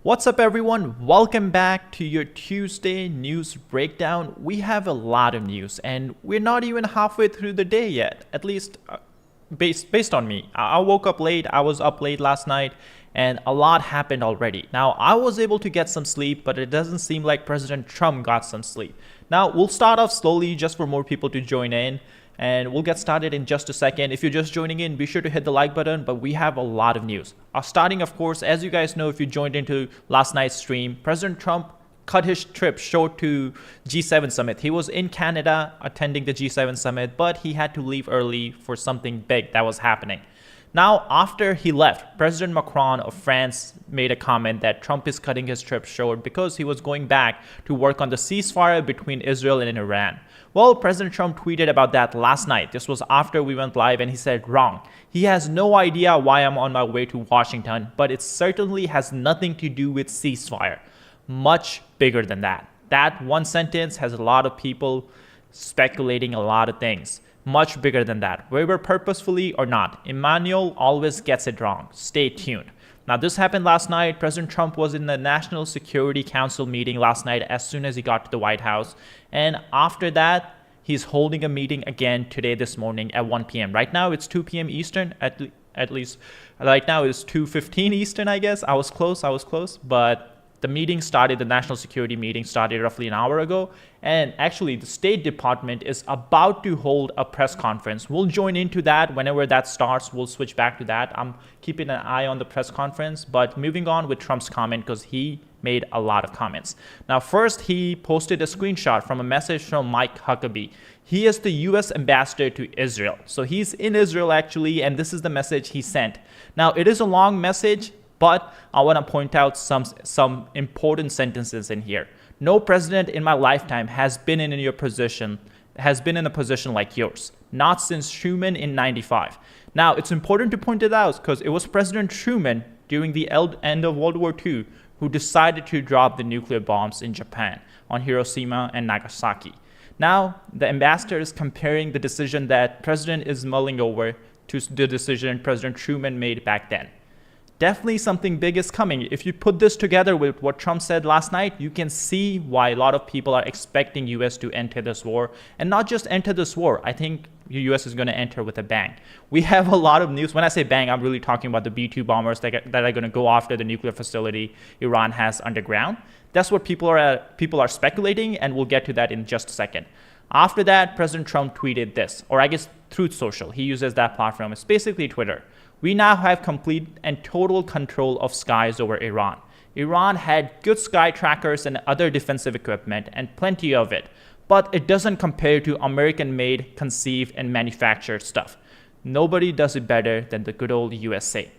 What's up, everyone? Welcome back to your Tuesday news breakdown. We have a lot of news, and we're not even halfway through the day yet. At least, based on me. I woke up late. I was up late last night, and a lot happened already. Now, I was able to get some sleep, but it doesn't seem like President Trump got some sleep. Now, we'll start off slowly just for more people to join in. And we'll get started in just a second. If you're just joining in, be sure to hit the like button, but we have a lot of news. Starting, of course, as you guys know, if you joined into last night's stream, President Trump cut his trip short to G7 summit. He was in Canada attending the G7 summit, but he had to leave early for something big that was happening. Now, after he left, President Macron of France made a comment that Trump is cutting his trip short because he was going back to work on the ceasefire between Israel and Iran. Well, President Trump tweeted about that last night. This was after we went live, and he said, wrong. He has no idea why I'm on my way to Washington, but it certainly has nothing to do with ceasefire. Much bigger than that. That one sentence has a lot of people speculating a lot of things. Much bigger than that. Whether purposefully or not, Emmanuel always gets it wrong. Stay tuned. Now, this happened last night. President Trump was in the National Security Council meeting last night as soon as he got to the White House. And after that, he's holding a meeting again today, this morning at 1 p.m. Right now, it's 2 p.m. Eastern. At least right now, it's 2:15 Eastern, I guess. I was close. But the meeting started, the national security meeting started roughly an hour ago. And actually, the State Department is about to hold a press conference. We'll join into that whenever that starts. We'll switch back to that. I'm keeping an eye on the press conference. But moving on with Trump's comment, because he made a lot of comments. Now, first, he posted a screenshot from a message from Mike Huckabee. He is the U.S. ambassador to Israel. So he's in Israel, actually, and this is the message he sent. Now, it is a long message, but I want to point out some important sentences in here. No president in my lifetime has been in a position like yours. Not since Truman in '95. Now, it's important to point it out because it was President Truman during the end of World War II who decided to drop the nuclear bombs in Japan on Hiroshima and Nagasaki. Now, the ambassador is comparing the decision that President is mulling over to the decision President Truman made back then. Definitely something big is coming. If you put this together with what Trump said last night, you can see why a lot of people are expecting U.S. to enter this war. And not just enter this war. I think the U.S. is going to enter with a bang. We have a lot of news. When I say bang, I'm really talking about the B-2 bombers that are going to go after the nuclear facility Iran has underground. That's what people are speculating, and we'll get to that in just a second. After that, President Trump tweeted this, or I guess Truth Social. He uses that platform. It's basically Twitter. We now have complete and total control of skies over Iran. Iran had good sky trackers and other defensive equipment, and plenty of it. But it doesn't compare to American-made, conceived, and manufactured stuff. Nobody does it better than the good old USA.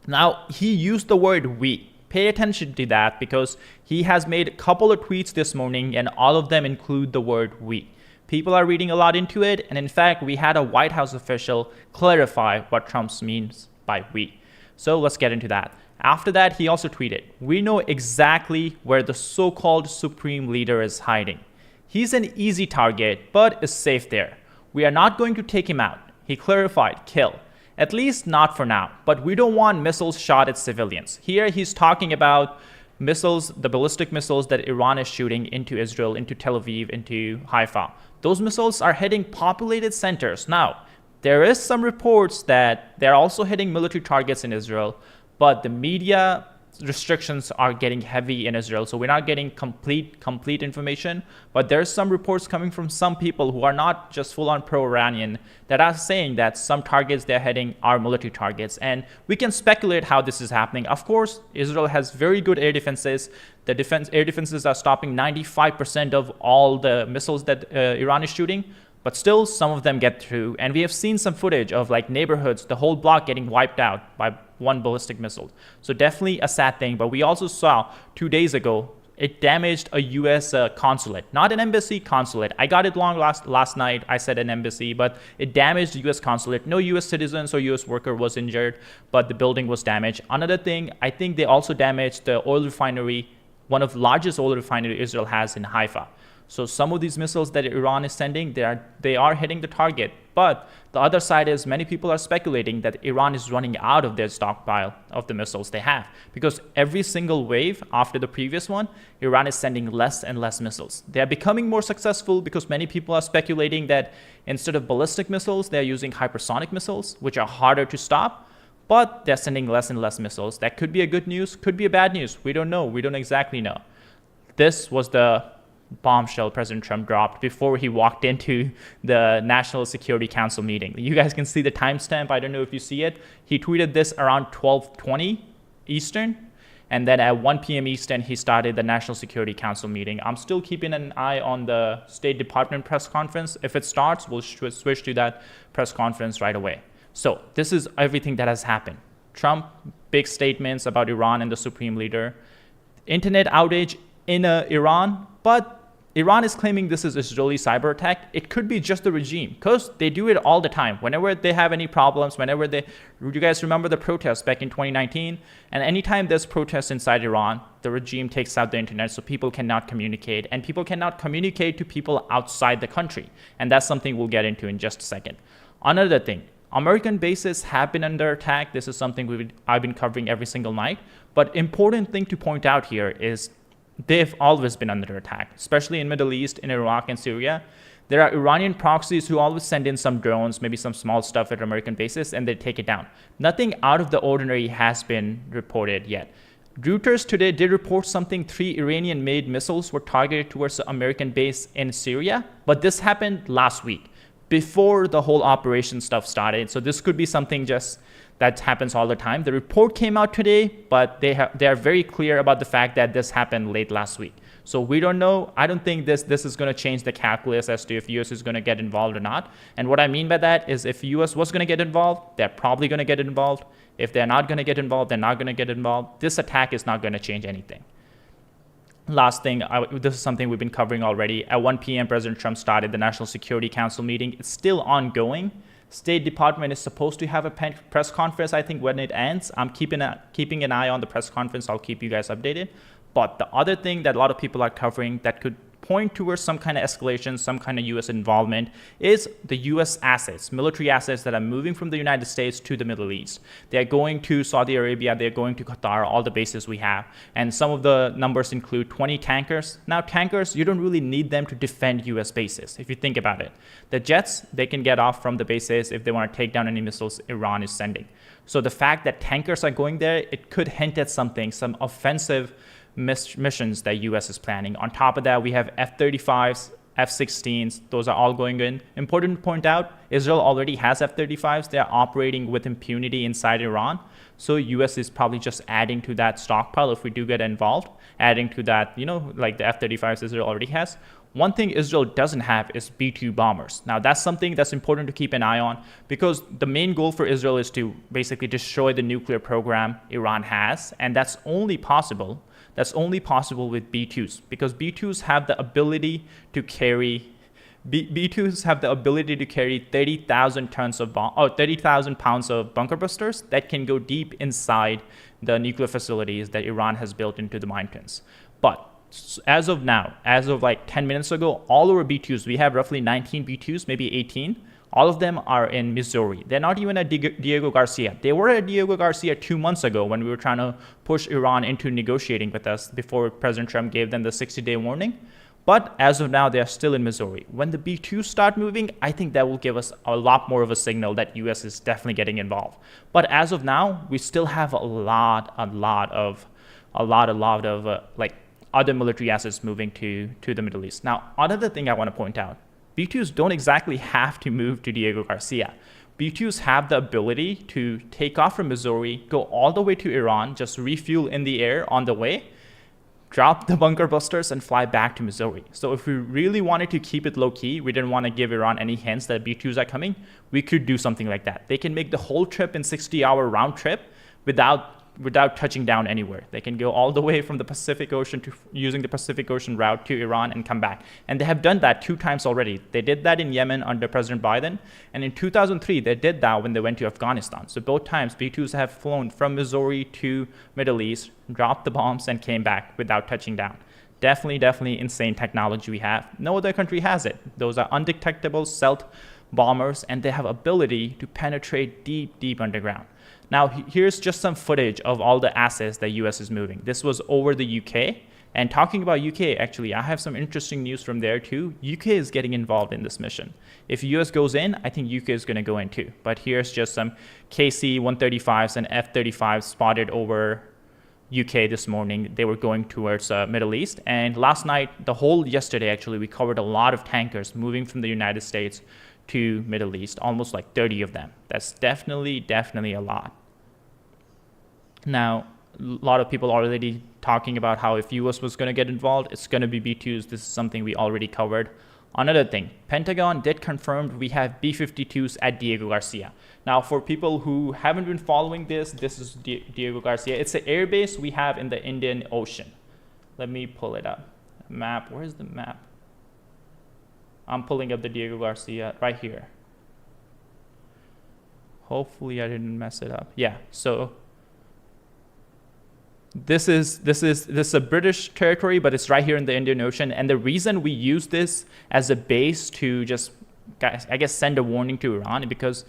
Now, he used the word we. Pay attention to that because he has made a couple of tweets this morning, and all of them include the word we. People are reading a lot into it, and in fact, we had a White House official clarify what Trump means by we. So let's get into that. After that, he also tweeted, we know exactly where the so-called supreme leader is hiding. He's an easy target, but is safe there. We are not going to take him out. He clarified, kill. At least not for now, but we don't want missiles shot at civilians. Here he's talking about missiles, the ballistic missiles that Iran is shooting into Israel, into Tel Aviv, into Haifa. Those missiles are hitting populated centers. Now, there is some reports that they're also hitting military targets in Israel, but the media restrictions are getting heavy in Israel, so we're not getting complete information. But there's some reports coming from some people who are not just full-on pro-Iranian that are saying that some targets they're hitting are military targets, and we can speculate how this is happening. Of course, Israel has very good air defenses. The air defenses are stopping 95% of all the missiles that Iran is shooting. But still, some of them get through. And we have seen some footage of like neighborhoods, the whole block getting wiped out by one ballistic missile. So definitely a sad thing. But we also saw 2 days ago, it damaged a U.S. Consulate. Not an embassy, consulate. I got it wrong last night. I said an embassy, but it damaged the U.S. consulate. No U.S. citizens or U.S. worker was injured, but the building was damaged. Another thing, I think they also damaged the oil refinery, one of the largest oil refineries Israel has in Haifa. So some of these missiles that Iran is sending, they are hitting the target. But the other side is many people are speculating that Iran is running out of their stockpile of the missiles they have. Because every single wave after the previous one, Iran is sending less and less missiles. They are becoming more successful because many people are speculating that instead of ballistic missiles, they're using hypersonic missiles, which are harder to stop. But they're sending less and less missiles. That could be a good news, could be a bad news. We don't know. We don't exactly know. This was the bombshell President Trump dropped before he walked into the National Security Council meeting. You guys can see the timestamp. I don't know if you see it. He tweeted this around 12:20 Eastern. And then at 1 p.m. Eastern, he started the National Security Council meeting. I'm still keeping an eye on the State Department press conference. If it starts, we'll switch to that press conference right away. So this is everything that has happened. Trump, big statements about Iran and the supreme leader. Internet outage in Iran, but Iran is claiming this is Israeli cyber attack. It could be just the regime because they do it all the time. Whenever they have any problems, you guys remember the protests back in 2019? And anytime there's protests inside Iran, the regime takes out the internet so people cannot communicate, and people cannot communicate to people outside the country. And that's something we'll get into in just a second. Another thing, American bases have been under attack. This is something I've been covering every single night. But important thing to point out here is they've always been under attack, especially in Middle East, in Iraq and Syria. There are Iranian proxies who always send in some drones, maybe some small stuff at American bases, and they take it down. Nothing out of the ordinary has been reported yet. Reuters today did report 3 Iranian-made missiles were targeted towards the American base in Syria, but this happened last week, before the whole operation stuff started. So this could be something just that happens all the time. The report came out today, but they are very clear about the fact that this happened late last week. So we don't know. I don't think this is going to change the calculus as to if US is going to get involved or not. And what I mean by that is if US was going to get involved, they're probably going to get involved. If they're not going to get involved, they're not going to get involved. This attack is not going to change anything. Last thing, this is something we've been covering already. At 1 p.m., President Trump started the National Security Council meeting. It's still ongoing. State Department is supposed to have a press conference, I think, when it ends. I'm keeping an eye on the press conference. I'll keep you guys updated. But the other thing that a lot of people are covering that could point towards some kind of escalation, some kind of U.S. involvement, is the U.S. assets, military assets that are moving from the United States to the Middle East. They're going to Saudi Arabia, they're going to Qatar, all the bases we have. And some of the numbers include 20 tankers. Now, tankers, you don't really need them to defend U.S. bases, if you think about it. The jets, they can get off from the bases if they want to take down any missiles Iran is sending. So the fact that tankers are going there, it could hint at something, some offensive missions that US is planning. On top of that, we have F-35s, F-16s. Those are all going in. Important to point out, Israel already has F-35s. They're operating with impunity inside Iran. So US is probably just adding to that stockpile if we do get involved, adding to that, like the F-35s Israel already has. One thing Israel doesn't have is B-2 bombers. Now, that's something that's important to keep an eye on because the main goal for Israel is to basically destroy the nuclear program Iran has, and that's only possible with B-2s because B-2s have the ability to carry B-2s have the ability to carry 30,000 pounds of bunker busters that can go deep inside the nuclear facilities that Iran has built into the mountains. But as of now, as of like 10 minutes ago, all our B-2s, we have roughly 19 B-2s, maybe 18. All of them are in Missouri. They're not even at Diego Garcia. They were at Diego Garcia 2 months ago when we were trying to push Iran into negotiating with us before President Trump gave them the 60-day warning. But as of now, they are still in Missouri. When the B-2s start moving, I think that will give us a lot more of a signal that US is definitely getting involved. But as of now, we still have a lot of other military assets moving to the Middle East. Now, another thing I want to point out, B-2s don't exactly have to move to Diego Garcia. B-2s have the ability to take off from Missouri, go all the way to Iran, just refuel in the air on the way, drop the bunker busters, and fly back to Missouri. So if we really wanted to keep it low-key, we didn't want to give Iran any hints that B-2s are coming, we could do something like that. They can make the whole trip in 60-hour round trip without touching down anywhere. They can go all the way from the Pacific Ocean to using the Pacific Ocean route to Iran and come back. And they have done that 2 times already. They did that in Yemen under President Biden. And in 2003, they did that when they went to Afghanistan. So both times, B-2s have flown from Missouri to Middle East, dropped the bombs, and came back without touching down. definitely insane technology we have. No other country has it. Those are undetectable stealth bombers, and they have ability to penetrate deep underground. Now, here's just some footage of all the assets that US is moving. This was over the UK. And talking about UK, actually, I have some interesting news from there too. UK is getting involved in this mission. If US goes in, I think UK is going to go in too. But here's just some KC-135s and F-35s spotted over UK this morning. They were going towards Middle East. And last night, the whole yesterday, actually, we covered a lot of tankers moving from the United States to Middle East, almost like 30 of them. That's definitely a lot. Now, a lot of people already talking about how if US was going to get involved, it's going to be B-2s. This is something we already covered. Another thing, Pentagon did confirm we have B-52s at Diego Garcia. Now, for people who haven't been following this is Diego Garcia. It's an air base we have in the Indian Ocean. Let me pull it up. Map, where's the map? I'm pulling up the Diego Garcia right here. Hopefully I didn't mess it up. Yeah, so this is a British territory, but it's right here in the Indian Ocean. And the reason we use this as a base to just, I guess, send a warning to Iran, because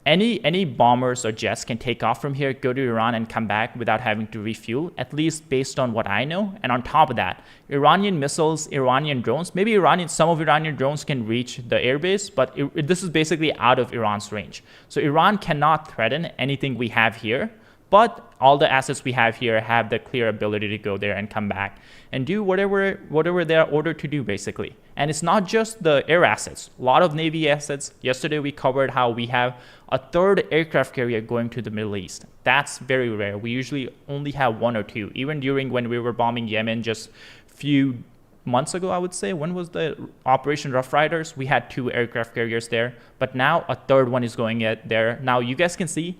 any bombers or jets can take off from here, go to Iran, and come back without having to refuel, at least based on what I know. And on top of that, Iranian missiles, Iranian drones, maybe some of Iranian drones can reach the airbase, but this is basically out of Iran's range. So Iran cannot threaten anything we have here. But all the assets we have here have the clear ability to go there and come back and do whatever they're ordered to do, basically. And it's not just the air assets. A lot of Navy assets. Yesterday we covered how we have a third aircraft carrier going to the Middle East. That's very rare. We usually only have one or two. Even during when we were bombing Yemen just few months ago, I would say, when was the Operation Rough Riders? We had 2 aircraft carriers there. But now a third one is going there. Now you guys can see,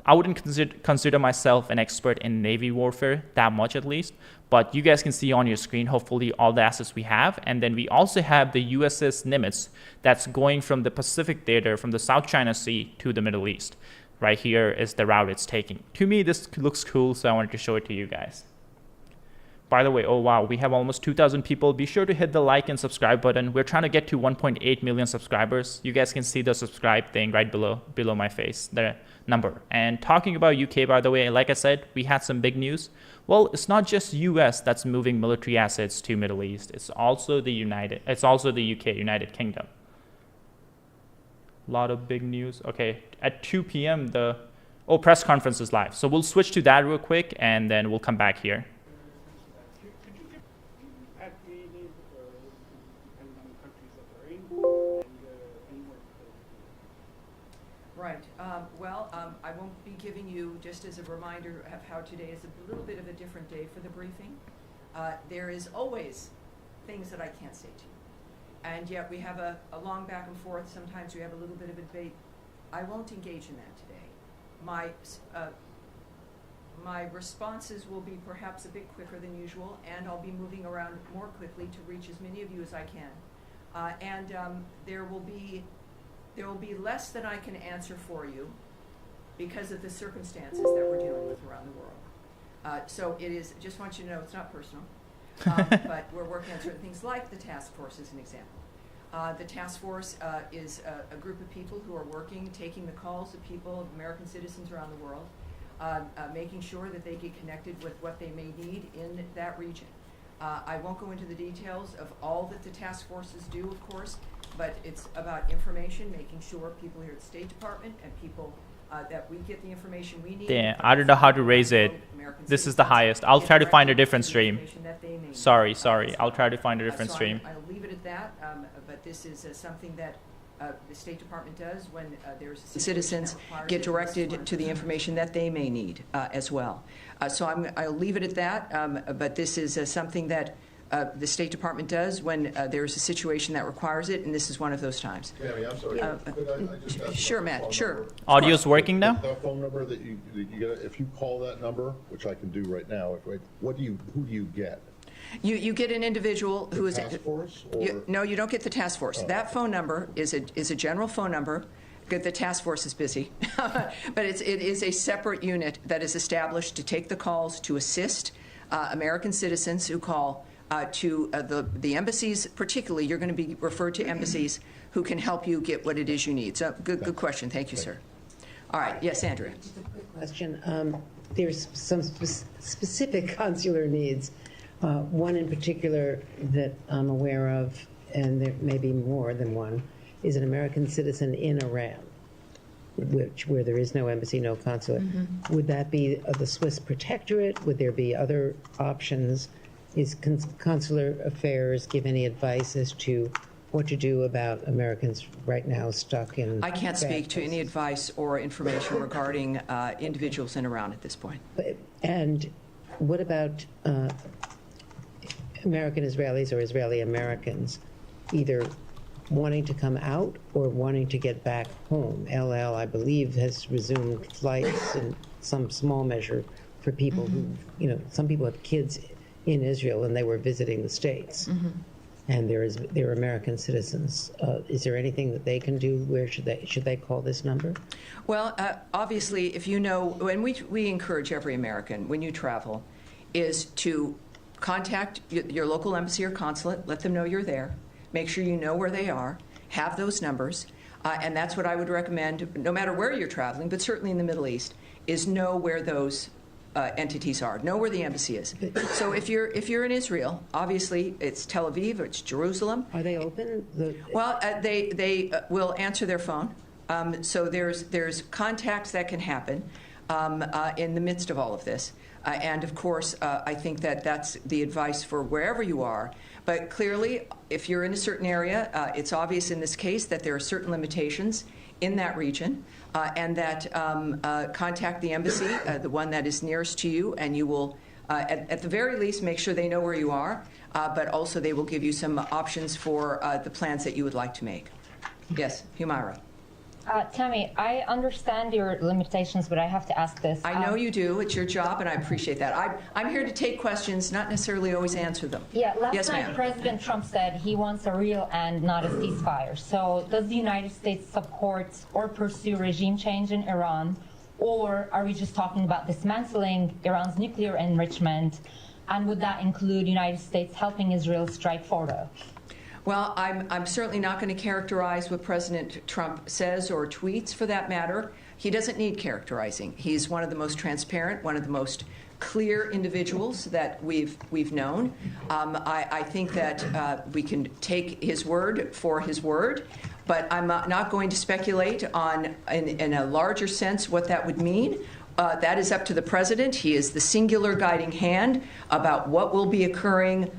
I wouldn't consider myself an expert in Navy warfare, that much at least, but you guys can see on your screen, hopefully, all the assets we have. And then we also have the USS Nimitz that's going from the Pacific Theater, from the South China Sea to the Middle East. Right here is the route it's taking. To me, this looks cool, so I wanted to show it to you guys. By the way, oh wow, we have almost 2,000 people. Be sure to hit the like and subscribe button. We're trying to get to 1.8 million subscribers. You guys can see the subscribe thing right below my face, the number. And talking about UK, by the way, like I said, we had some big news. Well, it's not just US that's moving military assets to Middle East. It's also the UK, United Kingdom. A lot of big news. Okay, at 2 p.m. press conference is live. So we'll switch to that real quick, and then we'll come back here. Right. I won't be giving you, just as a reminder of how today is a little bit of a different day for the briefing. There is always things that I can't say to you. And yet we have a long back and forth. Sometimes we have a little bit of a debate. I won't engage in that today. My responses will be perhaps a bit quicker than usual, and I'll be moving around more quickly to reach as many of you as I can. There will be less than I can answer for you because of the circumstances that we're dealing with around the world. So it is, just want you to know, it's not personal, but we're working on certain things like the task force as an example. The task force is a group of people who are working, taking the calls of people, of American citizens around the world, making sure that they get connected with what they may need in that region. I won't go into the details of all that the task forces do, of course, but it's about information, making sure people here at the State Department and people that we get the information we need. Damn, I don't know how to raise it. This is the highest. I'll try to find a different stream. Sorry. I'll try to find a different stream. I'll leave it at that, but this is something that the State Department does when there's a citizens get directed to the information that they may need as well. So I'll leave it at that, but this is something that the State Department does when there's a situation that requires it, and this is one of those times. Tammy, I'm sorry. Sure, Matt, sure. Audio's working now? That phone number that you get, if you call that number, which I can do right now, who do you get? You get an individual who is task force, no, you don't get the task force. That phone number is a general phone number. The task force is busy, but it is a separate unit that is established to take the calls, to assist American citizens who call to the embassies, particularly. You're going to be referred to embassies who can help you get what it is you need. So good question. Thank you, sir. All right. Yes, Andrea. Just a quick question. There's some specific consular needs. One in particular that I'm aware of, and there may be more than one, is an American citizen in Iran, where there is no embassy, no consulate. Mm-hmm. Would that be the Swiss protectorate? Would there be other options? Is consular affairs give any advice as to what to do about Americans right now stuck in? I can't bad speak to any places? advice or information regarding individuals in Iran at this point. And what about American Israelis or Israeli Americans either wanting to come out or wanting to get back home? LL, I believe, has resumed flights in some small measure for people who, some people have kids in Israel and they were visiting the States. And they're American citizens. Is there anything that they can do? Where should they call this number? Well, obviously, if you know, and we encourage every American when you travel, is to contact your local embassy or consulate, let them know you're there, make sure you know where they are, have those numbers, and that's what I would recommend, no matter where you're traveling, but certainly in the Middle East, is know where those entities are, know where the embassy is. So if you're in Israel, obviously it's Tel Aviv, it's Jerusalem. Are they open? Well, they will answer their phone. So there's contacts that can happen in the midst of all of this. And of course, I think that's the advice for wherever you are. But clearly, if you're in a certain area, it's obvious in this case that there are certain limitations in that region, and that contact the embassy, the one that is nearest to you, and you will, at the very least, make sure they know where you are, but also they will give you some options for the plans that you would like to make. Yes, Humaira. Tammy, I understand your limitations, but I have to ask this. I know you do. It's your job, and I appreciate that. I'm here to take questions, not necessarily always answer them. Yeah, last Yes, night ma'am. President Trump said he wants a real end, not a ceasefire. So does the United States support or pursue regime change in Iran, or are we just talking about dismantling Iran's nuclear enrichment, and would that include the United States helping Israel strike Fordo? Well, I'm certainly not going to characterize what President Trump says or tweets, for that matter. He doesn't need characterizing. He's one of the most transparent, one of the most clear individuals that we've known. I think that we can take his word for his word, but I'm not going to speculate on, in a larger sense, what that would mean. That is up to the president. He is the singular guiding hand about what will be occurring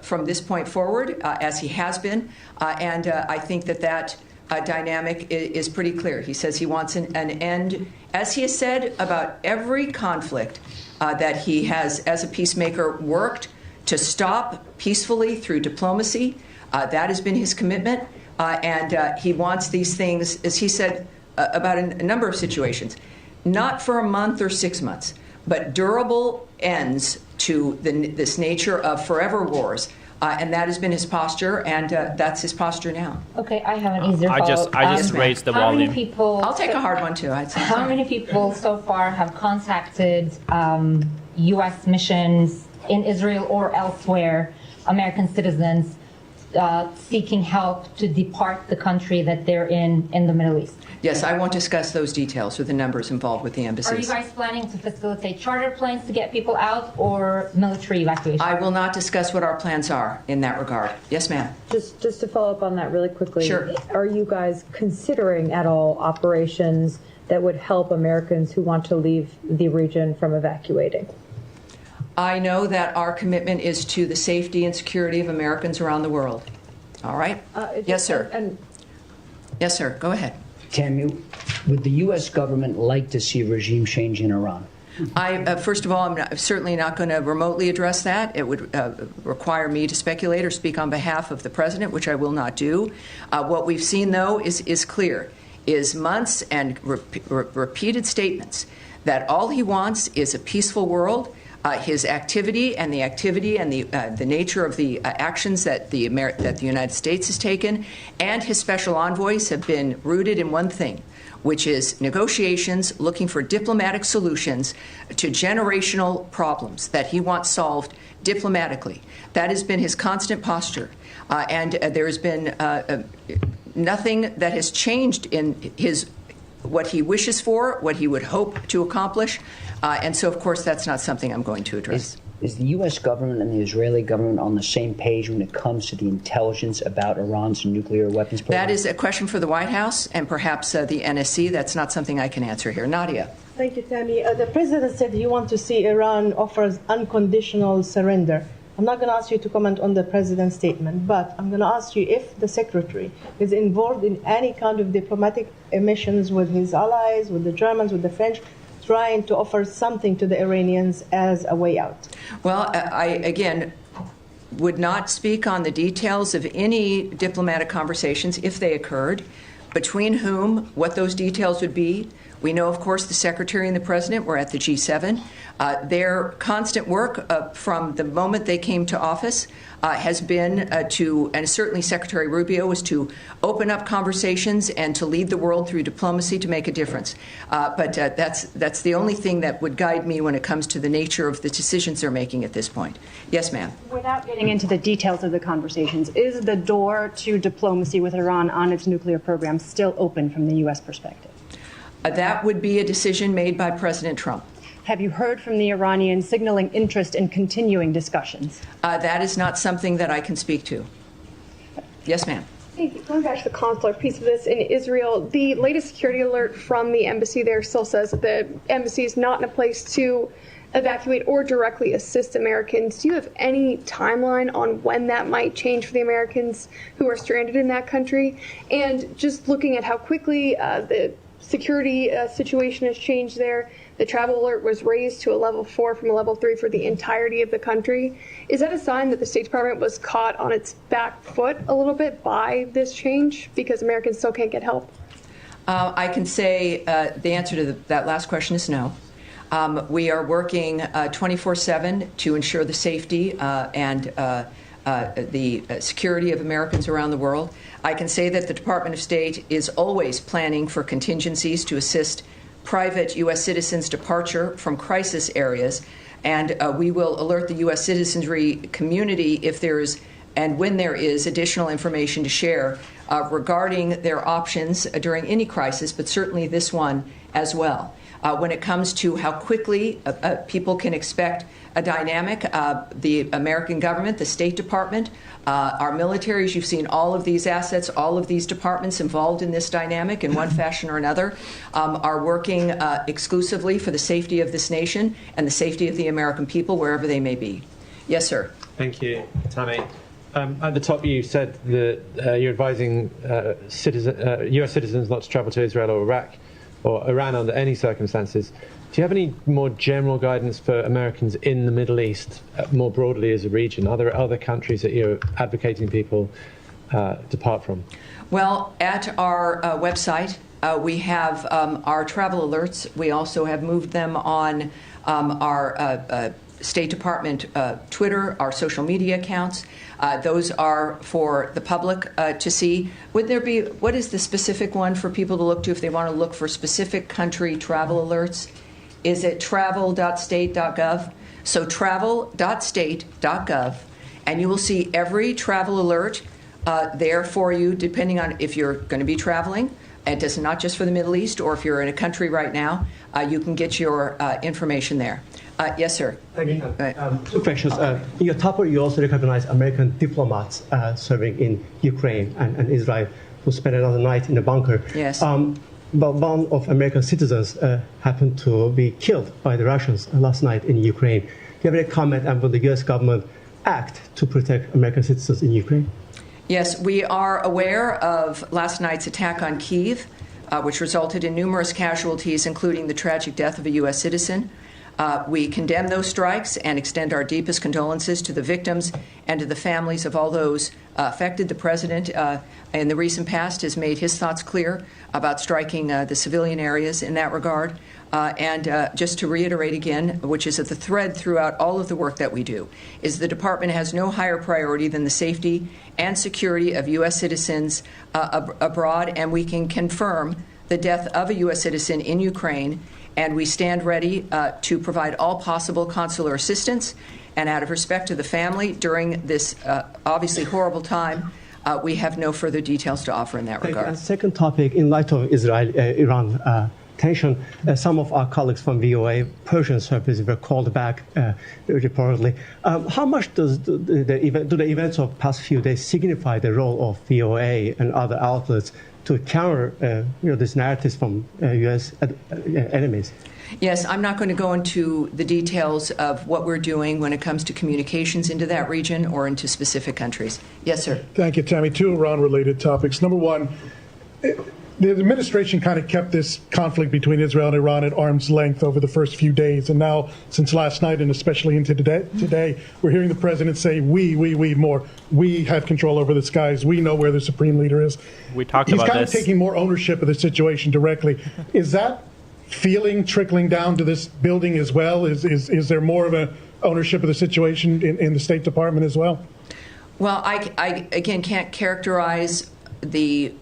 from this point forward, as he has been. And I think that dynamic is pretty clear. He says he wants an end, as he has said about every conflict that he has, as a peacemaker, worked to stop peacefully through diplomacy. That has been his commitment. And he wants these things, as he said about a number of situations, not for a month or 6 months, but durable ends to this nature of forever wars. And that has been his posture, and that's his posture now. Okay, I have an easier I follow-up. just raised the volume. I'll take a hard one, too. I'd say. How many people so far have contacted U.S. missions in Israel or elsewhere, American citizens, seeking help to depart the country that they're in the Middle East? Yes, I won't discuss those details or the numbers involved with the embassies. Are you guys planning to facilitate charter planes to get people out or military evacuation? I will not discuss what our plans are in that regard. Yes, ma'am. Just to follow up on that really quickly. Sure. Are you guys considering at all operations that would help Americans who want to leave the region from evacuating? I know that our commitment is to the safety and security of Americans around the world. All right? Yes, sir. Yes, sir. Go ahead. Tammy, would the U.S. government like to see a regime change in Iran? First of all, I'm certainly not going to remotely address that. It would require me to speculate or speak on behalf of the president, which I will not do. What we've seen, though, is clear, is months and repeated statements that all he wants is a peaceful world. His activity and the nature of the actions that the United States has taken and his special envoys have been rooted in one thing, which is negotiations, looking for diplomatic solutions to generational problems that he wants solved diplomatically. That has been his constant posture. And there has been nothing that has changed in what he wishes for, what he would hope to accomplish. And so, of course, that's not something I'm going to address. Is the U.S. government and the Israeli government on the same page when it comes to the intelligence about Iran's nuclear weapons program? That is a question for the White House and perhaps the NSC. That's not something I can answer here. Nadia. Thank you, Tammy. The president said he wants to see Iran offers unconditional surrender. I'm not going to ask you to comment on the president's statement, but I'm going to ask you if the secretary is involved in any kind of diplomatic missions with his allies, with the Germans, with the French, trying to offer something to the Iranians as a way out. Well, I, again, would not speak on the details of any diplomatic conversations if they occurred, between whom, what those details would be. We know, of course, the Secretary and the President were at the G7. Their constant work from the moment they came to office has been to, and certainly Secretary Rubio, was to open up conversations and to lead the world through diplomacy to make a difference. But that's the only thing that would guide me when it comes to the nature of the decisions they're making at this point. Yes, ma'am. Without getting into the details of the conversations, is the door to diplomacy with Iran on its nuclear program still open from the U.S. perspective? That would be a decision made by President Trump. Have you heard from the Iranians signaling interest in continuing discussions? That is not something that I can speak to. Yes, ma'am. Thank you. Going back to the consular piece of this in Israel, the latest security alert from the embassy there still says that the embassy is not in a place to evacuate or directly assist Americans. Do you have any timeline on when that might change for the Americans who are stranded in that country? And just looking at how quickly the security situation has changed there, the travel alert was raised to a level 4 from a level 3 for the entirety of the country. Is that a sign that the State Department was caught on its back foot a little bit by this change because Americans still can't get help? I can say the answer to that last question is no. We are working 24/7 to ensure the safety and the security of Americans around the world. I can say that the Department of State is always planning for contingencies to assist private U.S. citizens' departure from crisis areas, and we will alert the U.S. citizenry community if there is and when there is additional information to share regarding their options during any crisis, but certainly this one as well. When it comes to how quickly people can expect a dynamic, the American government, the State Department, our militaries, you've seen all of these assets, all of these departments involved in this dynamic in one fashion or another, are working exclusively for the safety of this nation and the safety of the American people, wherever they may be. Yes, sir. Thank you, Tammy. At the top, you said that you're advising U.S. citizens not to travel to Israel or Iraq or Iran under any circumstances. Do you have any more general guidance for Americans in the Middle East, more broadly as a region? Are there other countries that you're advocating people depart from? Well, at our website, we have our travel alerts. We also have moved them on our State Department Twitter, our social media accounts. Those are for the public to see. Would there be, what is the specific one for people to look to if they want to look for specific country travel alerts? Is it travel.state.gov? So travel.state.gov, and you will see every travel alert there for you, depending on if you're going to be traveling. It is not just for the Middle East, or if you're in a country right now, you can get your information there. Yes, sir. Thank you. Two questions. In your topic, you also recognize American diplomats serving in Ukraine and Israel who spent another night in a bunker. Yes. But one of American citizens happened to be killed by the Russians last night in Ukraine. Do you have any comment on will the U.S. government act to protect American citizens in Ukraine? Yes, we are aware of last night's attack on Kyiv, which resulted in numerous casualties, including the tragic death of a U.S. citizen. We condemn those strikes and extend our deepest condolences to the victims and to the families of all those affected. The President, in the recent past, has made his thoughts clear about striking the civilian areas in that regard. And just to reiterate again, which is at the thread throughout all of the work that we do, is the Department has no higher priority than the safety and security of U.S. citizens abroad, and we can confirm the death of a U.S. citizen in Ukraine, and we stand ready to provide all possible consular assistance. And out of respect to the family during this obviously horrible time, we have no further details to offer in that regard. And second topic, in light of Israel-Iran tension, some of our colleagues from VOA Persian service were called back reportedly. How much do the events of past few days signify the role of VOA and other outlets to counter these narratives from U.S. enemies? Yes, I'm not going to go into the details of what we're doing when it comes to communications into that region or into specific countries. Yes, sir. Thank you, Tammy. Two Iran-related topics. Number one, the administration kind of kept this conflict between Israel and Iran at arm's length over the first few days. And now, since last night and especially into today, we're hearing the president say, we more. We have control over the skies. We know where the supreme leader is. We talked about this. He's kind of taking more ownership of the situation directly. Is that feeling trickling down to this building as well? Is there more of an ownership of the situation in the State Department as well? Well, I again can't characterize the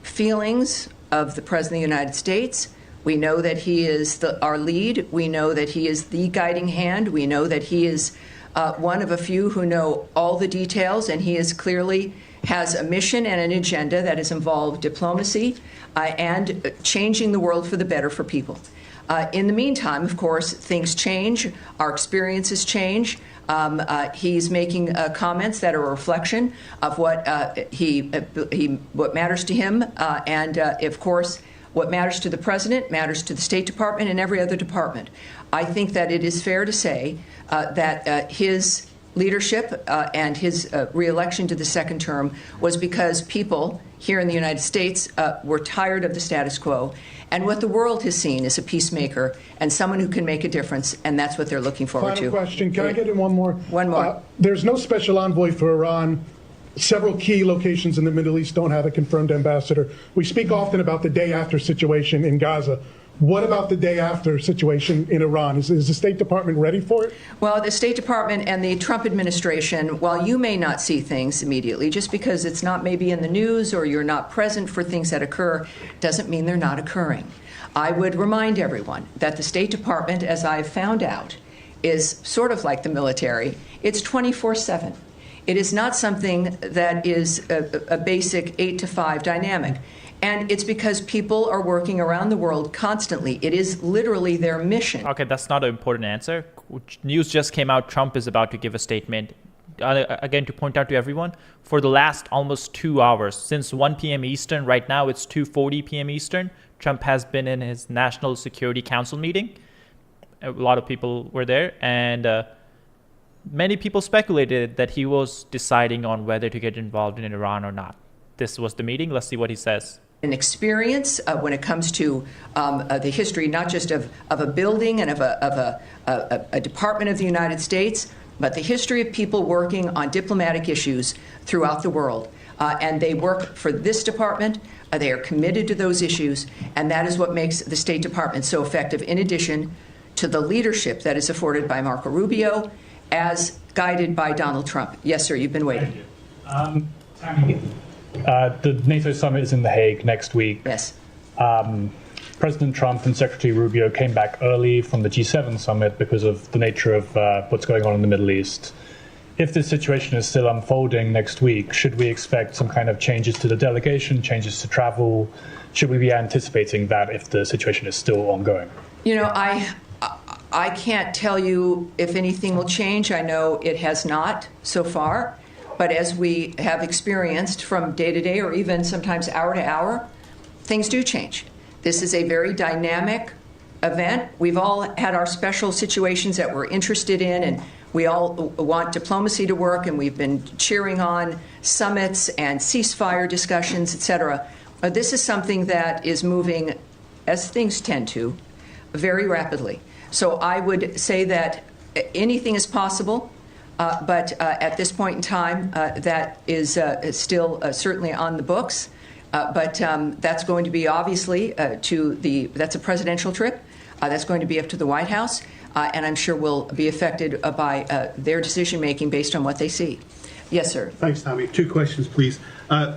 feelings of the President of the United States. We know that he is our lead. We know that he is the guiding hand. We know that he is one of a few who know all the details, and he is clearly has a mission and an agenda that has involved diplomacy and changing the world for the better for people. In the meantime, of course, things change. Our experiences change. He's making comments that are a reflection of what what matters to him, and of course, what matters to the president matters to the State Department and every other department. I think that it is fair to say that his leadership and his re-election to the second term was because people here in the United States were tired of the status quo. And what the world has seen is a peacemaker and someone who can make a difference, and that's what they're looking forward to. Final question. Can I get in one more? One more. There's no special envoy for Iran. Several key locations in the Middle East don't have a confirmed ambassador. We speak often about the day after situation in Gaza. What about the day after situation in Iran? Is the State Department ready for it? Well, the State Department and the Trump administration, while you may not see things immediately, just because it's not maybe in the news or you're not present for things that occur, doesn't mean they're not occurring. I would remind everyone that the State Department, as I've found out, is sort of like the military. It's 24/7. It is not something that is a basic 8 to 5 dynamic. And it's because people are working around the world constantly. It is literally their mission. Okay, that's not an important answer. News just came out. Trump is about to give a statement. Again, to point out to everyone, for the last almost 2 hours, since 1 p.m. Eastern, right now it's 2:40 p.m. Eastern, Trump has been in his National Security Council meeting. A lot of people were there, and many people speculated that he was deciding on whether to get involved in Iran or not. This was the meeting. Let's see what he says. An experience when it comes to the history, not just of a building and of a department of the United States, but the history of people working on diplomatic issues throughout the world. And they work for this department. They are committed to those issues. And that is what makes the State Department so effective, in addition to the leadership that is afforded by Marco Rubio, as guided by Donald Trump. Yes, sir, you've been waiting. Tammy, the NATO summit is in The Hague next week. Yes. President Trump and Secretary Rubio came back early from the G7 summit because of the nature of what's going on in the Middle East. If this situation is still unfolding next week, should we expect some kind of changes to the delegation, changes to travel? Should we be anticipating that if the situation is still ongoing? You know, I can't tell you if anything will change. I know it has not so far. But as we have experienced from day to day or even sometimes hour to hour, things do change. This is a very dynamic event. We've all had our special situations that we're interested in, and we all want diplomacy to work, and we've been cheering on summits and ceasefire discussions, etc. This is something that is moving, as things tend to, very rapidly. So I would say that anything is possible. But at this point in time, that is still certainly on the books. But that's going to be obviously that's a presidential trip. That's going to be up to the White House. And I'm sure will be affected by their decision making based on what they see. Yes, sir. Thanks, Tammy. 2 questions, please.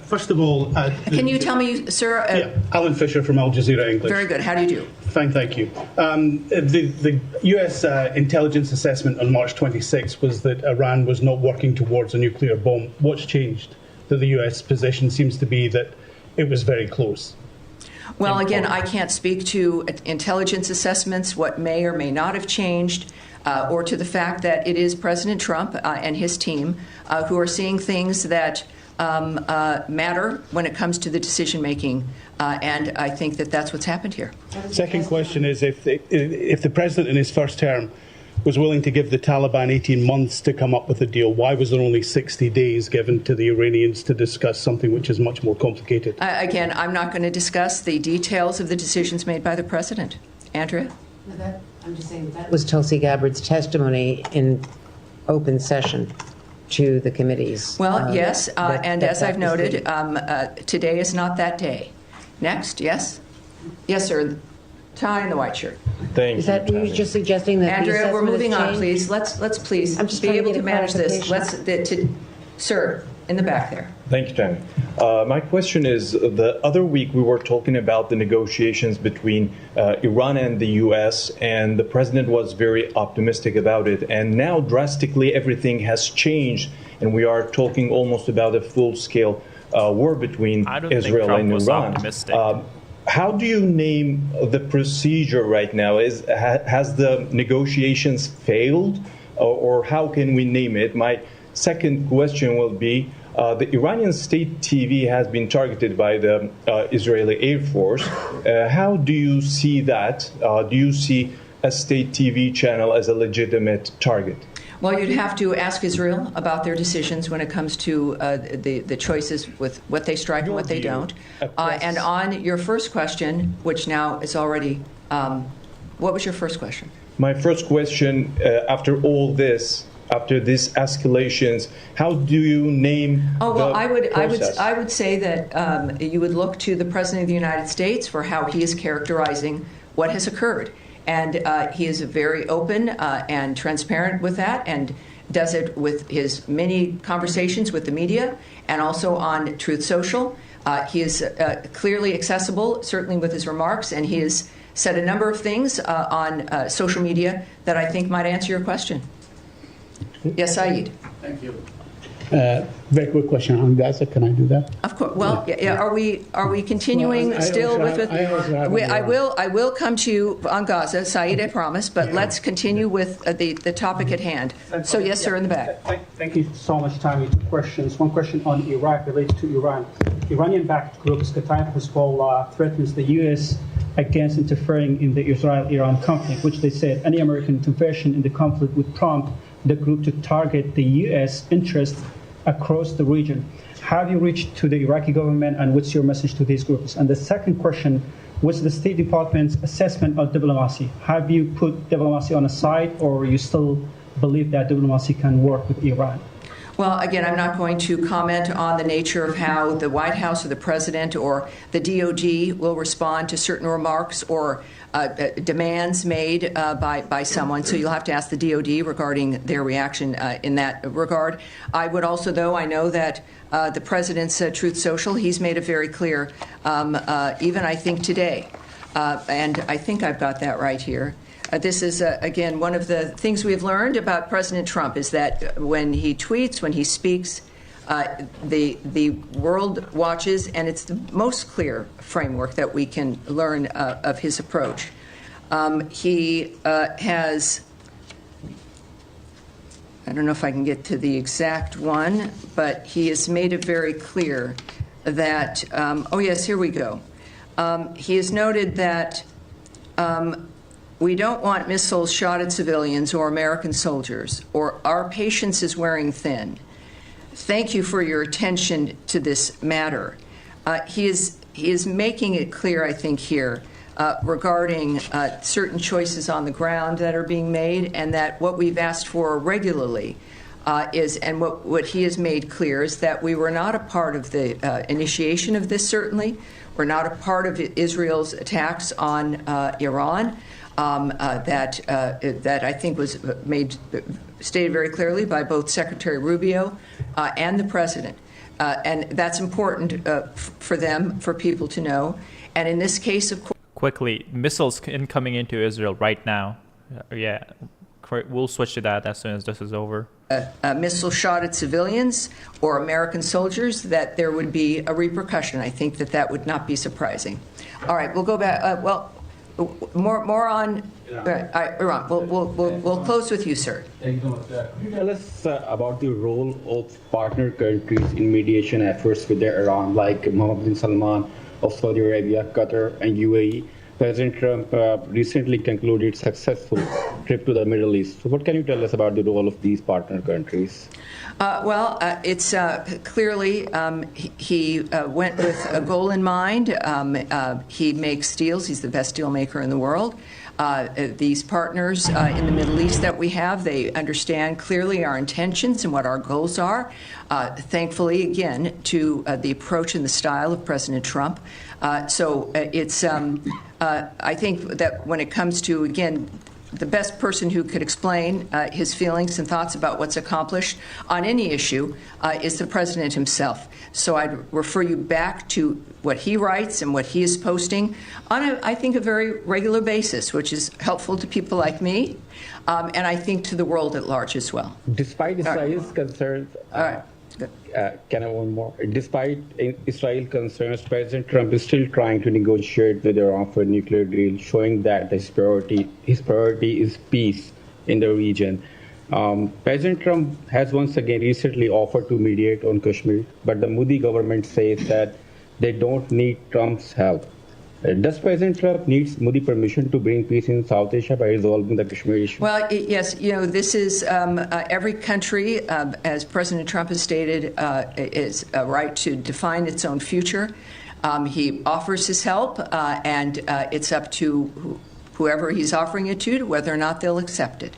First of all... Can you tell me, sir? Yeah, Alan Fisher from Al Jazeera English. Very good. How do you do? Fine, thank you. The US intelligence assessment on March 26 was that Iran was not working towards a nuclear bomb. What's changed? That the US position seems to be that it was very close. Well, again, I can't speak to intelligence assessments, what may or may not have changed, or to the fact that it is President Trump and his team who are seeing things that matter when it comes to the decision making, and I think that that's what's happened here. Second question is, if the president in his first term was willing to give the Taliban 18 months to come up with a deal, why was there only 60 days given to the Iranians to discuss something which is much more complicated? Again, I'm not going to discuss the details of the decisions made by the president. Andrea? I'm just saying that was Tulsi Gabbard's testimony in open session to the committees. Well, yes, and as I've noted, today is not that day. Next, yes? Yes, sir. Tie in the white shirt. Thank you. Is that you just suggesting that Andrea, we're moving on, changed? please. Let's please I'm just be trying to able get to a manage this. clarification. Sir, in the back there. Thank you, Tammy. My question is, the other week we were talking about the negotiations between Iran and the U.S., and the president was very optimistic about it. And now drastically everything has changed, and we are talking almost about a full-scale war between Israel and Iran. How do you name the procedure right now? Has the negotiations failed, or how can we name it? My second question will be, the Iranian state TV has been targeted by the Israeli Air Force. How do you see that? Do you see a state TV channel as a legitimate target? Well, you'd have to ask Israel about their decisions when it comes to the choices with what they strike and what they don't. And on your first question, which now is already, what was your first question? My first question, after all this, after these escalations, how do you name Oh, well, the process? I would say that you would look to the President of the United States for how he is characterizing what has occurred. And he is very open and transparent with that, and does it with his many conversations with the media and also on Truth Social. He is clearly accessible, certainly with his remarks, and he has said a number of things on social media that I think might answer your question. Yes, Saeed. Thank you. Very quick question on Gaza. Can I do that? Of course. Well, yeah, are we continuing still with? I will come to you on Gaza, Saeed. I promise. But let's continue with the topic at hand. So yes, sir, in the back. Thank you so much, Tammy. 2 questions. One question on Iraq related to Iran. Iranian-backed group Qatar Hezbollah threatens the U.S. against interfering in the Israel-Iran conflict, which they said any American intervention in the conflict would prompt the group to target the U.S. interests across the region. How have you reached to the Iraqi government, and what's your message to these groups? And the second question, what's the State Department's assessment of diplomacy? Have you put diplomacy on a side, or you still believe that diplomacy can work with Iran? Well, again, I'm not going to comment on the nature of how the White House or the President or the DOD will respond to certain remarks or demands made by someone. So you'll have to ask the DOD regarding their reaction in that regard. I would also, though, I know that the President's Truth Social, he's made it very clear, even I think today, and I think I've got that right here. This is, again, one of the things we've learned about President Trump is that when he tweets, when he speaks, the world watches, and it's the most clear framework that we can learn of his approach. He has, I don't know if I can get to the exact one, but he has made it very clear that, oh yes, here we go. He has noted that we don't want missiles shot at civilians or American soldiers, or our patience is wearing thin. Thank you for your attention to this matter. He is making it clear, I think, here regarding certain choices on the ground that are being made, and that what we've asked for regularly is, and what he has made clear is that we were not a part of the initiation of this, certainly. We're not a part of Israel's attacks on Iran. that I think was stated very clearly by both Secretary Rubio and the President. And that's important for them, for people to know. And in this case, of course... Quickly, missiles incoming into Israel right now. Yeah, we'll switch to that as soon as this is over. A missile shot at civilians or American soldiers, that there would be a repercussion. I think that would not be surprising. All right, we'll go back. More on Iran. We'll close with you, sir. Thank you so much. Could you tell us about the role of partner countries in mediation efforts with Iran, like Mohammed bin Salman of Saudi Arabia, Qatar, and UAE? President Trump recently concluded successful trip to the Middle East. So what can you tell us about the role of these partner countries? It's clearly he went with a goal in mind. He makes deals. He's the best deal maker in the world. These partners in the Middle East that we have, they understand clearly our intentions and what our goals are. Thankfully, again, to the approach and the style of President Trump. I think that when it comes to, again, the best person who could explain his feelings and thoughts about what's accomplished on any issue is the President himself. So I'd refer you back to what he writes and what he is posting on, I think, a very regular basis, which is helpful to people like me, and I think to the world at large as well. Despite Israel's concerns, can I one more? Despite Israel concerns, President Trump is still trying to negotiate with Iran for a nuclear deal, showing that his priority is peace in the region. President Trump has once again recently offered to mediate on Kashmir, but the Modi government says that they don't need Trump's help. Does President Trump need Modi permission to bring peace in South Asia by resolving the Kashmir issue? Well, yes, this is every country, as President Trump has stated, is a right to define its own future. He offers his help, and it's up to whoever he's offering it to whether or not they'll accept it.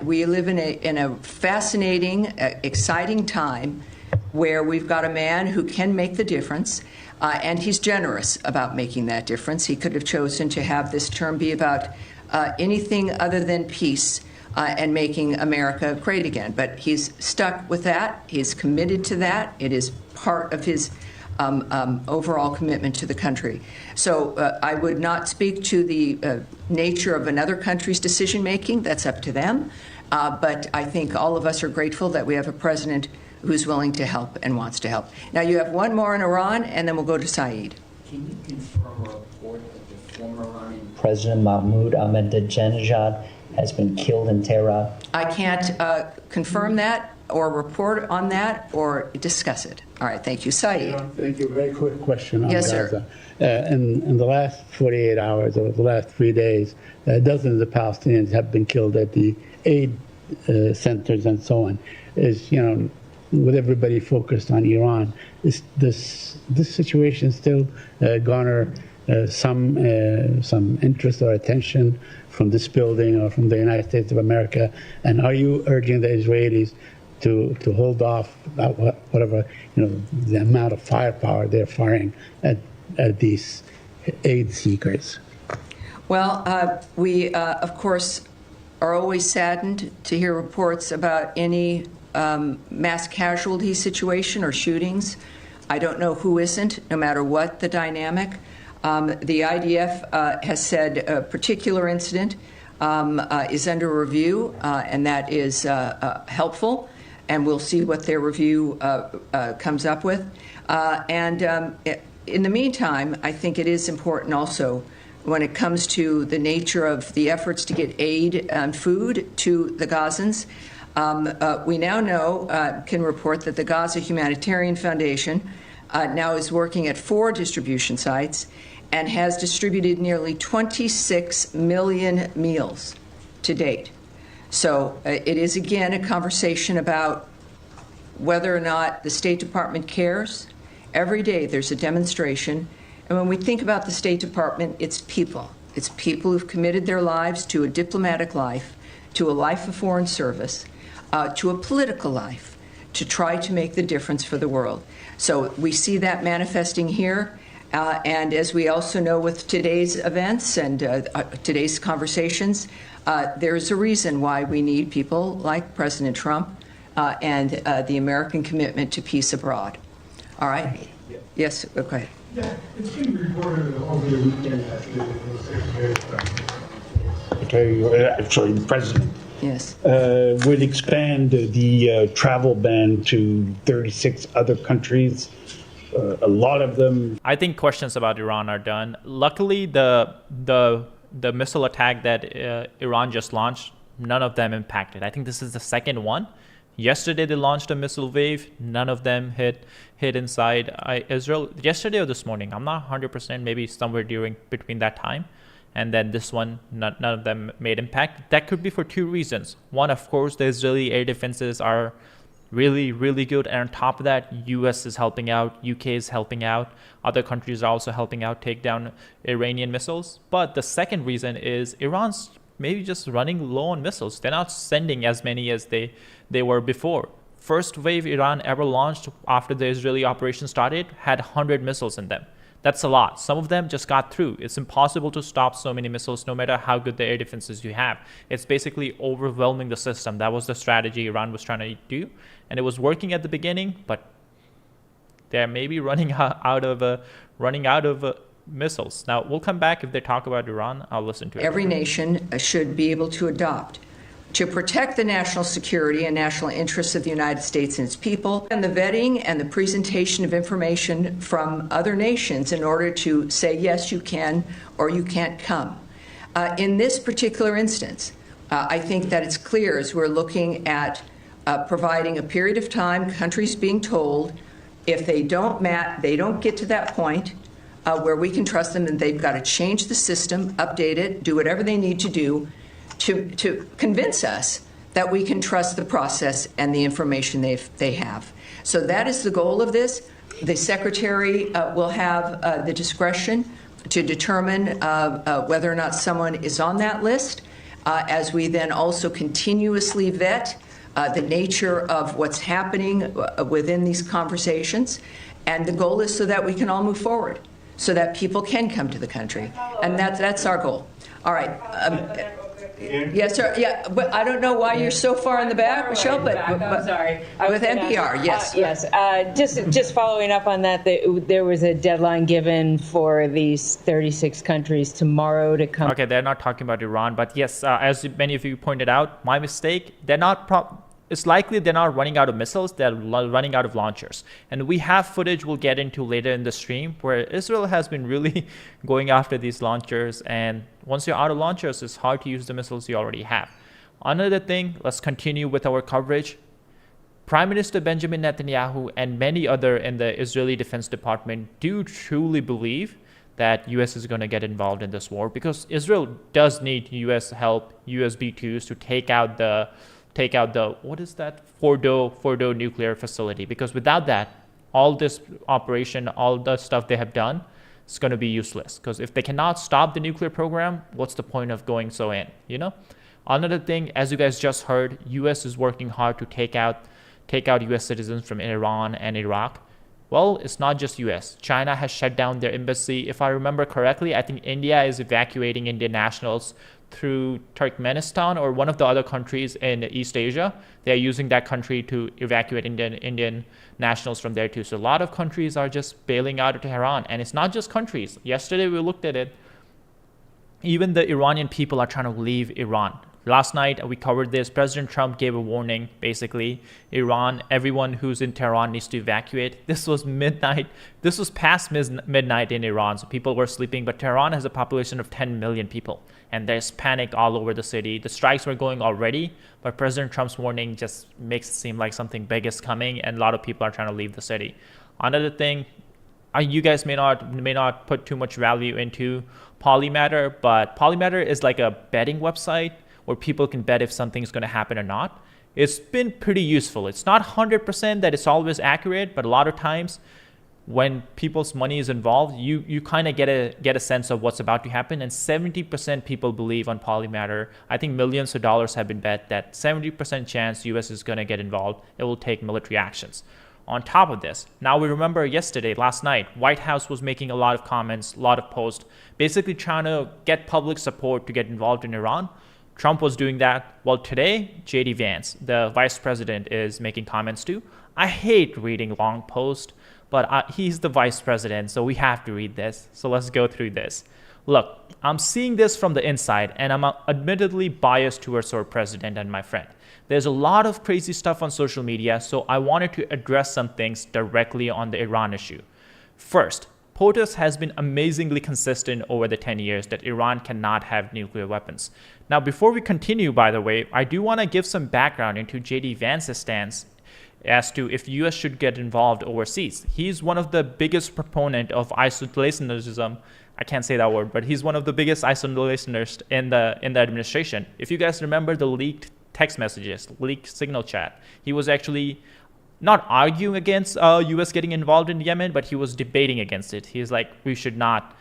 We live in a fascinating, exciting time where we've got a man who can make the difference. And he's generous about making that difference. He could have chosen to have this term be about anything other than peace and making America great again. But he's stuck with that. He's committed to that. It is part of his overall commitment to the country. So I would not speak to the nature of another country's decision making. That's up to them. But I think all of us are grateful that we have a president who's willing to help and wants to help. Now, you have one more in Iran, and then we'll go to Saeed. Can you confirm a report that the former Iranian President Mahmoud Ahmadinejad has been killed in Tehran? I can't confirm that or report on that or discuss it. All right, thank you. Saeed. Thank you. Very quick question on Yes, Gaza. sir. In the last 48 hours or the last 3 days, dozens of Palestinians have been killed at the aid centers and so on. With everybody focused on Iran, this situation still garner some interest or attention from this building or from the United States of America? And are you urging the Israelis to hold off about whatever the amount of firepower they're firing at these aid seekers? Well, we of course are always saddened to hear reports about any mass casualty situation or shootings. I don't know who isn't, no matter what the dynamic. The IDF has said a particular incident is under review, and that is helpful, and we'll see what their review comes up with. In the meantime, I think it is important also when it comes to the nature of the efforts to get aid and food to the Gazans. We now know, can report that the Gaza Humanitarian Foundation now is working at 4 distribution sites and has distributed nearly 26 million meals to date. So it is, again, a conversation about whether or not the State Department cares. Every day there's a demonstration. And when we think about the State Department, it's people. It's people who've committed their lives to a diplomatic life, to a life of foreign service, to a political life, to try to make the difference for the world. So we see that manifesting here. And as we also know with today's events and today's conversations, there's a reason why we need people like President Trump and the American commitment to peace abroad. All right? Yes, okay. Yeah, it's been reported over the weekend that the president would expand the travel ban to 36 other countries. A lot of them. I think questions about Iran are done. Luckily, the missile attack that Iran just launched, none of them impacted. I think this is the second one. Yesterday they launched a missile wave. None of them hit inside Israel. Yesterday or this morning, I'm not 100%. Maybe somewhere between that time. And then this one, none of them made impact. That could be for two reasons. One, of course, the Israeli air defenses are really, really good. And on top of that, US is helping out, UK is helping out. Other countries are also helping out take down Iranian missiles. But the second reason is Iran's maybe just running low on missiles. They're not sending as many as they were before. First wave Iran ever launched after the Israeli operation started had 100 missiles in them. That's a lot. Some of them just got through. It's impossible to stop so many missiles no matter how good the air defenses you have. It's basically overwhelming the system. That was the strategy Iran was trying to do. And it was working at the beginning, but they're maybe running out of missiles. Now, we'll come back if they talk about Iran. I'll listen to it. Every nation should be able to adopt to protect the national security and national interests of the United States and its people, and the vetting and the presentation of information from other nations in order to say, yes, you can or you can't come. In this particular instance, I think that it's clear as we're looking at providing a period of time, countries being told if they don't get to that point where we can trust them, and they've got to change the system, update it, do whatever they need to do to convince us that we can trust the process and the information they have. So that is the goal of this. The Secretary will have the discretion to determine whether or not someone is on that list, as we then also continuously vet the nature of what's happening within these conversations. And the goal is so that we can all move forward, so that people can come to the country. And that's our goal. All right. Yes, sir. Yeah, but I don't know why you're so far in the back, Michelle. But I'm sorry. With NPR, yes. Yes. Just following up on that, there was a deadline given for these 36 countries tomorrow to come. Okay, they're not talking about Iran, but yes, as many of you pointed out, my mistake. They're not. It's likely they're not running out of missiles, they're running out of launchers. And we have footage we'll get into later in the stream where Israel has been really going after these launchers. And once you're out of launchers, it's hard to use the missiles you already have. Another thing, let's continue with our coverage. Prime Minister Benjamin Netanyahu and many other in the Israeli Defense Department do truly believe that US is going to get involved in this war because Israel does need US help, US B-2s to take out the what is that Fordo nuclear facility, because without that, all this operation, all the stuff they have done is going to be useless, because if they cannot stop the nuclear program, what's the point of going so in, Another thing, as you guys just heard, US is working hard to take out US citizens from Iran and Iraq. Well, it's not just US. China has shut down their embassy. If I remember correctly, I think India is evacuating Indian nationals through Turkmenistan or one of the other countries in East Asia. They're using that country to evacuate Indian nationals from there too. So a lot of countries are just bailing out of Tehran. And it's not just countries. Yesterday we looked at it. Even the Iranian people are trying to leave Iran. Last night we covered this. President Trump gave a warning. Basically, Iran, everyone who's in Tehran needs to evacuate. This was midnight. This was past midnight in Iran, so people were sleeping. But Tehran has a population of 10 million people, and there's panic all over the city. The strikes were going already, but President Trump's warning just makes it seem like something big is coming, and a lot of people are trying to leave the city. Another thing, you guys may not put too much value into Polymatter, but Polymatter is like a betting website where people can bet if something's going to happen or not. It's been pretty useful. It's not 100% that it's always accurate, but a lot of times when people's money is involved, you kind of get a sense of what's about to happen. And 70% people believe on Polymatter. I think millions of dollars have been bet that 70% chance US is going to get involved. It will take military actions. on top of this. Now we remember last night, White House was making a lot of comments, a lot of posts, basically trying to get public support to get involved in Iran. Trump was doing that. Well, today, J.D. Vance, the vice president, is making comments too. I hate reading long posts, but he's the vice president, so we have to read this. So let's go through this. Look, I'm seeing this from the inside, and I'm admittedly biased towards our president and my friend. There's a lot of crazy stuff on social media, so I wanted to address some things directly on the Iran issue. First, POTUS has been amazingly consistent over the 10 years that Iran cannot have nuclear weapons. Now, before we continue, by the way, I do want to give some background into J.D. Vance's stance as to if U.S. should get involved overseas. He's one of the biggest proponent of isolationism. I can't say that word, but he's one of the biggest isolationists in the administration. If you guys remember the leaked text messages, leaked signal chat, he was actually not arguing against U.S. getting involved in Yemen, but he was debating against it. He's like, we should not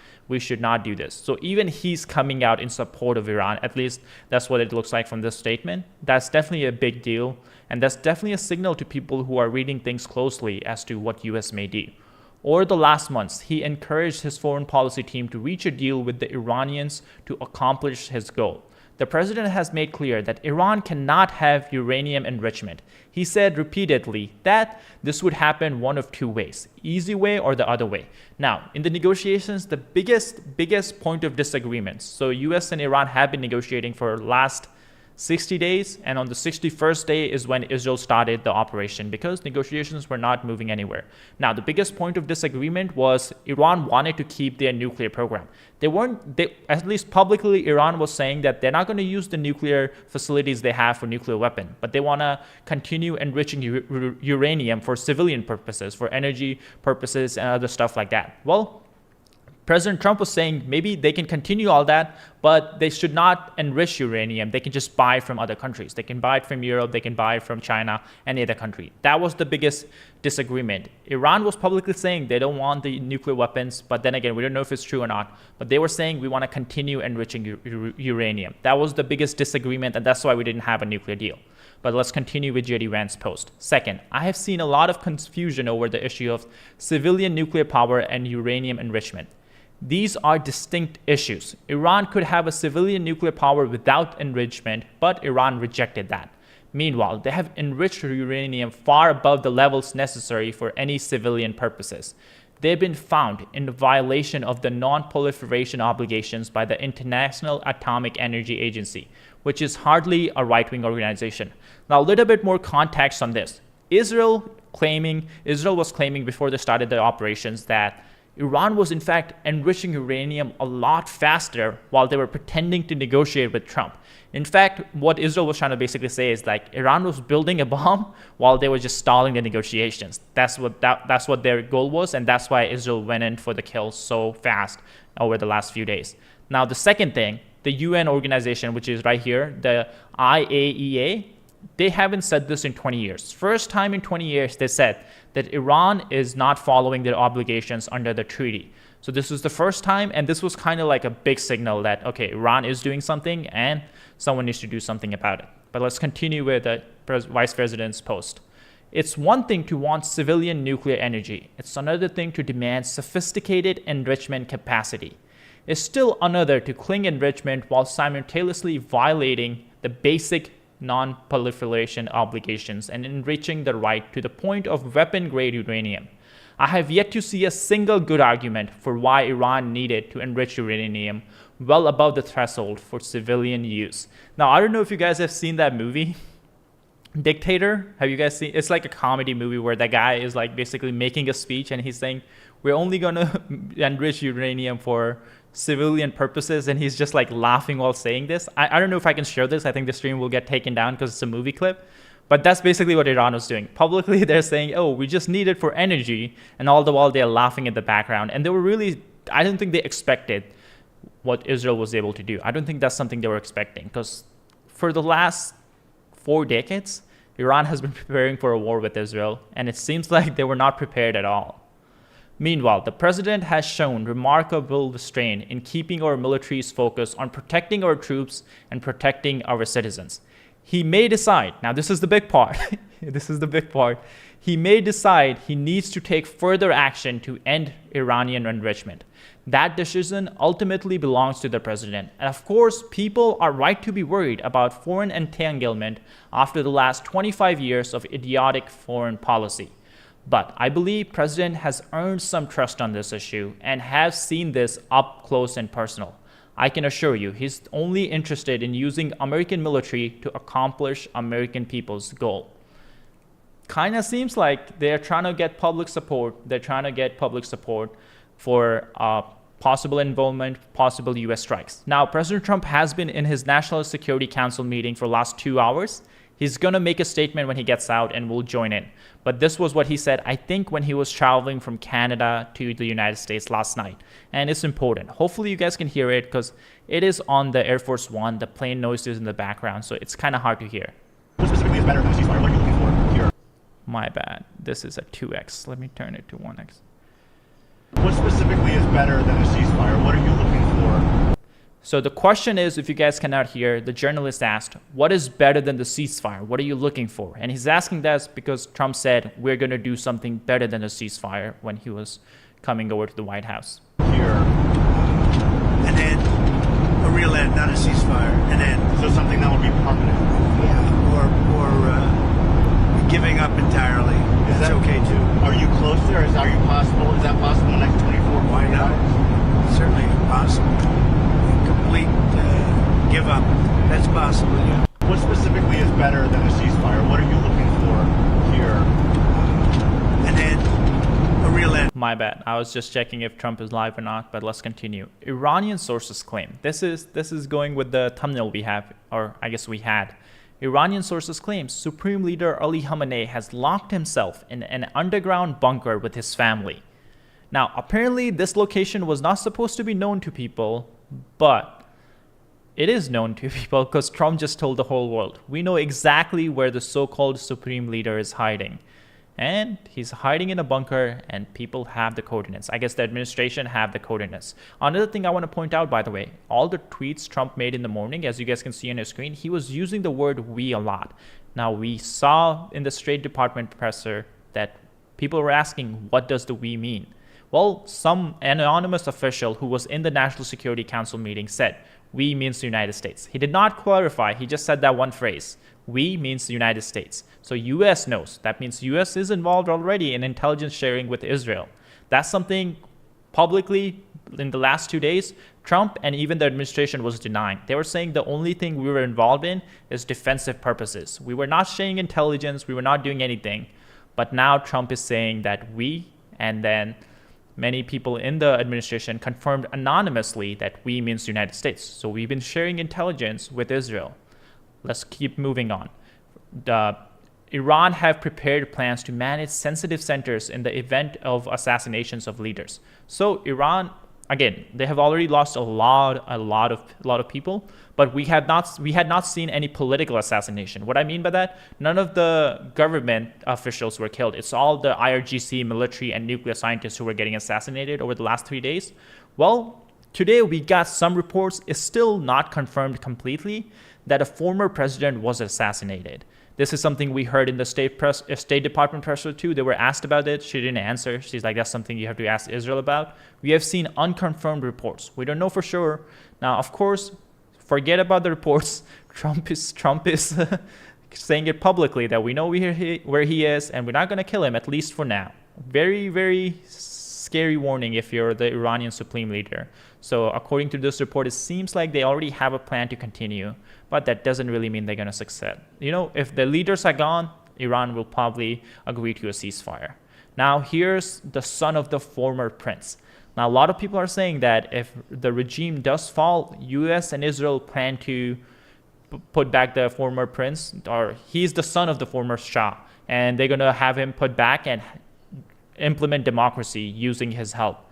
do this. So even he's coming out in support of Iran. At least that's what it looks like from this statement. That's definitely a big deal, and that's definitely a signal to people who are reading things closely as to what U.S. may do. Over the last months, he encouraged his foreign policy team to reach a deal with the Iranians to accomplish his goal. The president has made clear that Iran cannot have uranium enrichment. He said repeatedly that this would happen one of two ways, easy way or the other way. Now, in the negotiations, the biggest point of disagreement. So US and Iran have been negotiating for the last 60 days, and on the 61st day is when Israel started the operation because negotiations were not moving anywhere. Now, the biggest point of disagreement was Iran wanted to keep their nuclear program. At least publicly, Iran was saying that they're not going to use the nuclear facilities they have for nuclear weapon, but they want to continue enriching uranium for civilian purposes, for energy purposes and other stuff like that. Well, President Trump was saying maybe they can continue all that, but they should not enrich uranium. They can just buy from other countries. They can buy it from Europe. They can buy it from China, any other country. That was the biggest disagreement. Iran was publicly saying they don't want the nuclear weapons, but then again, we don't know if it's true or not. But they were saying we want to continue enriching uranium. That was the biggest disagreement, and that's why we didn't have a nuclear deal. But let's continue with J.D. Vance's post. Second, I have seen a lot of confusion over the issue of civilian nuclear power and uranium enrichment. These are distinct issues. Iran could have a civilian nuclear power without enrichment, but Iran rejected that. Meanwhile, they have enriched uranium far above the levels necessary for any civilian purposes. They've been found in violation of the non-proliferation obligations by the International Atomic Energy Agency, which is hardly a right-wing organization. Now, a little bit more context on this. Israel was claiming before they started the operations that Iran was in fact enriching uranium a lot faster while they were pretending to negotiate with Trump. In fact, what Israel was trying to basically say is like Iran was building a bomb while they were just stalling the negotiations. That's what their goal was, and that's why Israel went in for the kill so fast over the last few days. Now, the second thing, the UN organization, which is right here, the IAEA, they haven't said this in 20 years. First time in 20 years, they said that Iran is not following their obligations under the treaty. So this was the first time, and this was kind of like a big signal that, okay, Iran is doing something and someone needs to do something about it. But let's continue with the Vice President's post. It's one thing to want civilian nuclear energy. It's another thing to demand sophisticated enrichment capacity. It's still another to cling enrichment while simultaneously violating the basic non-proliferation obligations and enriching the right to the point of weapon-grade uranium. I have yet to see a single good argument for why Iran needed to enrich uranium well above the threshold for civilian use. Now, I don't know if you guys have seen that movie, Dictator. Have you guys seen? It's like a comedy movie where that guy is like basically making a speech and he's saying, we're only going to enrich uranium for civilian purposes, and he's just like laughing while saying this. I don't know if I can share this. I think the stream will get taken down because it's a movie clip. But that's basically what Iran was doing. Publicly, they're saying, oh, we just need it for energy, and all the while they're laughing in the background. And they were really, I don't think they expected what Israel was able to do. I don't think that's something they were expecting, because for the last 4 decades, Iran has been preparing for a war with Israel, and it seems like they were not prepared at all. Meanwhile, the president has shown remarkable restraint in keeping our military's focus on protecting our troops and protecting our citizens. He may decide, now this is the big part, this is the big part, he may decide he needs to take further action to end Iranian enrichment. That decision ultimately belongs to the president. And of course, people are right to be worried about foreign entanglement after the last 25 years of idiotic foreign policy. But I believe President has earned some trust on this issue and has seen this up close and personal. I can assure you, he's only interested in using American military to accomplish American people's goal. Kind of seems like they're trying to get public support. They're trying to get public support for possible involvement, possible US strikes. Now, President Trump has been in his National Security Council meeting for the last 2 hours. He's going to make a statement when he gets out and we'll join in. But this was what he said, I think, when he was traveling from Canada to the United States last night. And it's important. Hopefully you guys can hear it because it is on the Air Force One. The plane noise is in the background, so it's kind of hard to hear. What specifically is better than a ceasefire? What are you looking for here? My bad. This is a 2x. Let me turn it to 1x. What specifically is better than a ceasefire? What are you looking for? So the question is, if you guys cannot hear, the journalist asked, what is better than the ceasefire? What are you looking for? And he's asking that because Trump said, we're going to do something better than a ceasefire when he was coming over to the White House. Here. An end. A real end, not a ceasefire. An end. So something that will be permanent. Yeah. Or giving up entirely. Is that okay too? Are you close there? Are you possible? Is that possible in the next 24, 48 hours? Certainly possible. Complete give up. That's possible, yeah. What specifically is better than a ceasefire? What are you looking for here? An end. A real end. My bad. I was just checking if Trump is live or not, but let's continue. Iranian sources claim. This is going with the thumbnail we have, or I guess we had. Iranian sources claim Supreme Leader Ali Khamenei has locked himself in an underground bunker with his family. Now, apparently this location was not supposed to be known to people, but it is known to people because Trump just told the whole world. We know exactly where the so-called Supreme Leader is hiding. And he's hiding in a bunker and people have the coordinates. I guess the administration have the coordinates. Another thing I want to point out, by the way, all the tweets Trump made in the morning, as you guys can see on your screen, he was using the word we a lot. Now, we saw in the State Department presser that people were asking, what does the we mean? Well, some anonymous official who was in the National Security Council meeting said, we means the United States. He did not clarify, he just said that one phrase. We means the United States. So US knows. That means US is involved already in intelligence sharing with Israel. That's something publicly in the last 2 days, Trump and even the administration was denying. They were saying the only thing we were involved in is defensive purposes. We were not sharing intelligence. We were not doing anything. But now Trump is saying that we, and then many people in the administration confirmed anonymously that we means the United States. So we've been sharing intelligence with Israel. Let's keep moving on. Iran have prepared plans to manage sensitive centers in the event of assassinations of leaders. So Iran, again, they have already lost a lot of people, but we had not seen any political assassination. What I mean by that, none of the government officials were killed. It's all the IRGC, military, and nuclear scientists who were getting assassinated over the last 3 days. Well, today we got some reports. It's still not confirmed completely that a former president was assassinated. This is something we heard in the State Department presser too. They were asked about it. She didn't answer. She's like, that's something you have to ask Israel about. We have seen unconfirmed reports. We don't know for sure. Now, of course, forget about the reports. Trump is saying it publicly that we know where he is and we're not going to kill him, at least for now. Very, very scary warning if you're the Iranian Supreme Leader. So according to this report, it seems like they already have a plan to continue, but that doesn't really mean they're going to succeed. You know, if the leaders are gone, Iran will probably agree to a ceasefire. Now, here's the son of the former prince. Now, a lot of people are saying that if the regime does fall, US and Israel plan to put back the former prince, or he's the son of the former Shah, and they're going to have him put back and implement democracy using his help.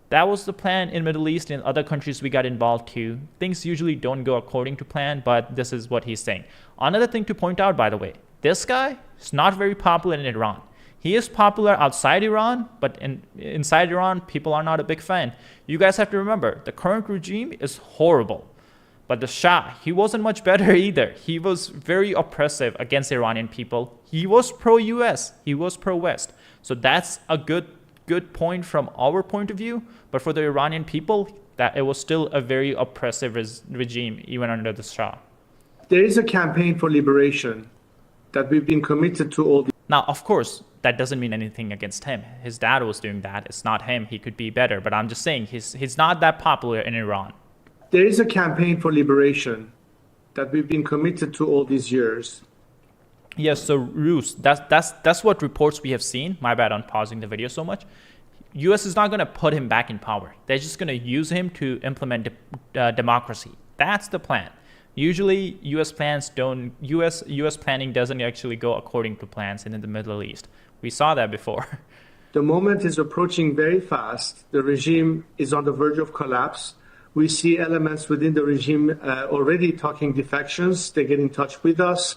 That was the plan in Middle East. In other countries we got involved too. Things usually don't go according to plan, but this is what he's saying. Another thing to point out, by the way, this guy is not very popular in Iran. He is popular outside Iran, but inside Iran, people are not a big fan. You guys have to remember, the current regime is horrible. But the Shah, he wasn't much better either. He was very oppressive against Iranian people. He was pro-US. He was pro-West. So that's a good point from our point of view. But for the Iranian people, that it was still a very oppressive regime, even under the Shah. There is a campaign for liberation that we've been committed to all. Now, of course, that doesn't mean anything against him. His dad was doing that. It's not him. He could be better. But I'm just saying he's not that popular in Iran. There is a campaign for liberation that we've been committed to all these years. Yes, so Roos, that's what reports we have seen. My bad on pausing the video so much. US is not going to put him back in power. They're just going to use him to implement democracy. That's the plan. Usually US planning doesn't actually go according to plans in the Middle East. We saw that before. The moment is approaching very fast. The regime is on the verge of collapse. We see elements within the regime already talking defections. They get in touch with us.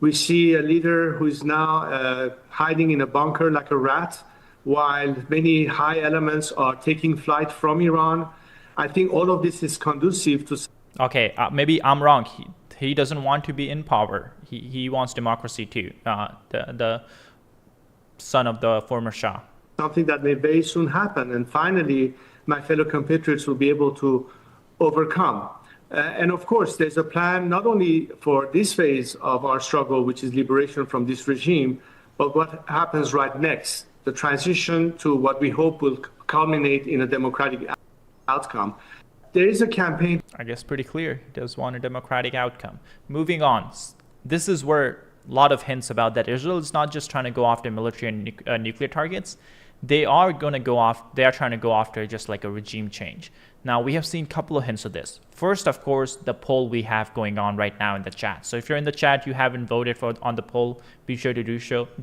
We see a leader who is now hiding in a bunker like a rat, while many high elements are taking flight from Iran. I think all of this is conducive to... Okay, maybe I'm wrong. He doesn't want to be in power. He wants democracy too. The son of the former Shah. Something that may very soon happen. And finally, my fellow compatriots will be able to overcome. And of course, there's a plan not only for this phase of our struggle, which is liberation from this regime, but what happens right next, the transition to what we hope will culminate in a democratic outcome. There is a campaign. I guess pretty clear. He does want a democratic outcome. Moving on. This is where a lot of hints about that Israel is not just trying to go after military and nuclear targets. They are trying to go after just like a regime change. Now, we have seen a couple of hints of this. First, of course, the poll we have going on right now in the chat. So if you're in the chat, you haven't voted on the poll, be sure to do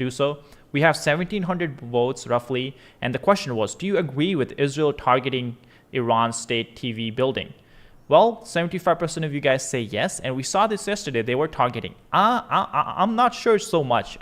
so. We have 1,700 votes roughly. And the question was, do you agree with Israel targeting Iran's state TV building? Well, 75% of you guys say yes, and we saw this yesterday. They were targeting. I'm not sure so much.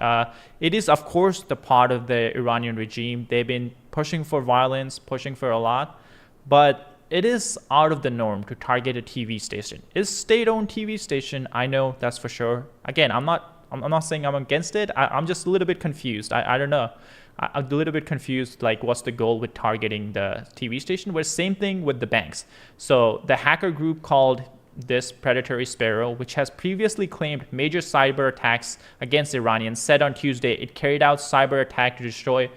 It is, of course, the part of the Iranian regime. They've been pushing for violence, pushing for a lot, but it is out of the norm to target a TV station. It's state-owned TV station. I know that's for sure. Again, I'm not saying I'm against it. I'm just a little bit confused. I don't know. I'm a little bit confused, like what's the goal with targeting the TV station? But same thing with the banks. So the hacker group called this Predatory Sparrow, which has previously claimed major cyber attacks against Iranians, said on Tuesday it carried out cyber attack to destroy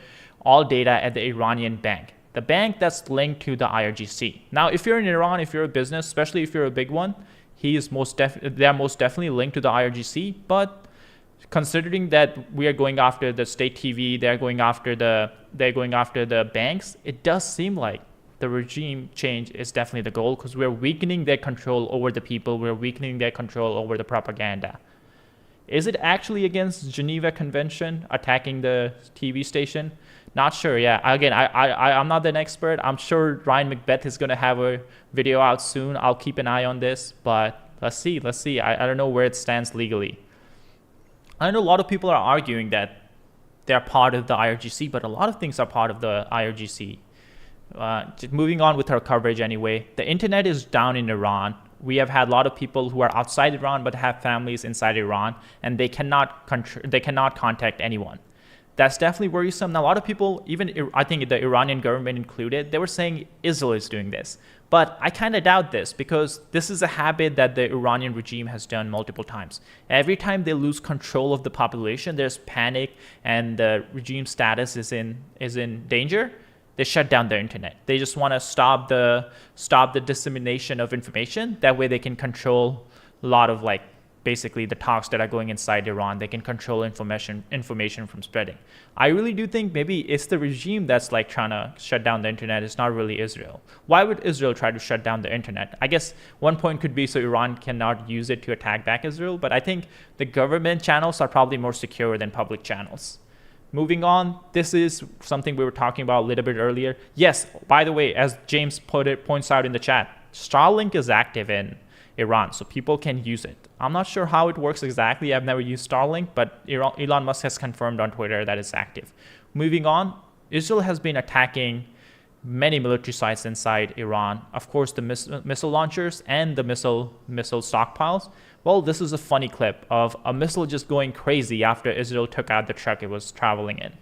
all data at the Iranian bank. The bank that's linked to the IRGC. Now, if you're in Iran, if you're a business, especially if you're a big one, they're most definitely linked to the IRGC, but considering that we are going after the state TV, they're going after the banks, it does seem like the regime change is definitely the goal because we're weakening their control over the people, we're weakening their control over the propaganda. Is it actually against Geneva Convention attacking the TV station? Not sure. Yeah. Again, I'm not an expert. I'm sure Ryan Macbeth is going to have a video out soon. I'll keep an eye on this, but let's see. I don't know where it stands legally. I know a lot of people are arguing that they're part of the IRGC, but a lot of things are part of the IRGC. Just moving on with our coverage anyway, the internet is down in Iran. We have had a lot of people who are outside Iran but have families inside Iran, and they cannot contact anyone. That's definitely worrisome. Now, a lot of people, even I think the Iranian government included, they were saying Israel is doing this. But I kind of doubt this because this is a habit that the Iranian regime has done multiple times. Every time they lose control of the population, there's panic and the regime status is in danger. They shut down their internet. They just want to stop the dissemination of information. That way they can control a lot of basically the talks that are going inside Iran. They can control information from spreading. I really do think maybe it's the regime that's trying to shut down the internet. It's not really Israel. Why would Israel try to shut down the internet? I guess one point could be so Iran cannot use it to attack back Israel, but I think the government channels are probably more secure than public channels. Moving on, this is something we were talking about a little bit earlier. Yes, by the way, as James points out in the chat, Starlink is active in Iran, so people can use it. I'm not sure how it works exactly. I've never used Starlink, but Elon Musk has confirmed on Twitter that it's active. Moving on, Israel has been attacking many military sites inside Iran. Of course, the missile launchers and the missile stockpiles. Well, this is a funny clip of a missile just going crazy after Israel took out the truck it was traveling in.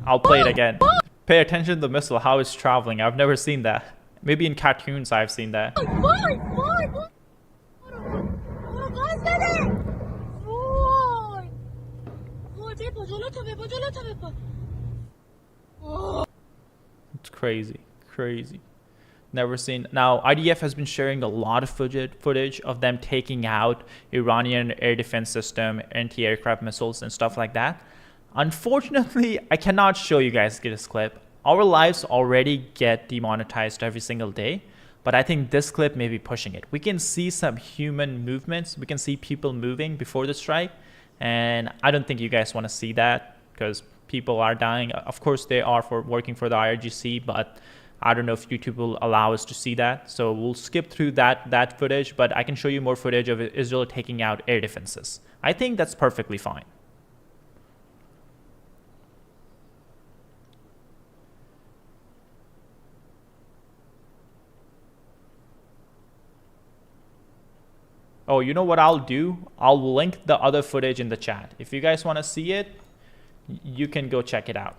I'll play it again. Pay attention to the missile, how it's traveling. I've never seen that. Maybe in cartoons I've seen that. It's crazy, crazy. Never seen. Now, IDF has been sharing a lot of footage of them taking out Iranian air defense system, anti-aircraft missiles and stuff like that. Unfortunately, I cannot show you guys this clip. Our lives already get demonetized every single day, but I think this clip may be pushing it. We can see some human movements. We can see people moving before the strike, and I don't think you guys want to see that because people are dying. Of course, they are working for the IRGC, but I don't know if YouTube will allow us to see that. So we'll skip through that footage, but I can show you more footage of Israel taking out air defenses. I think that's perfectly fine. Oh, you know what I'll do? I'll link the other footage in the chat. If you guys want to see it, you can go check it out.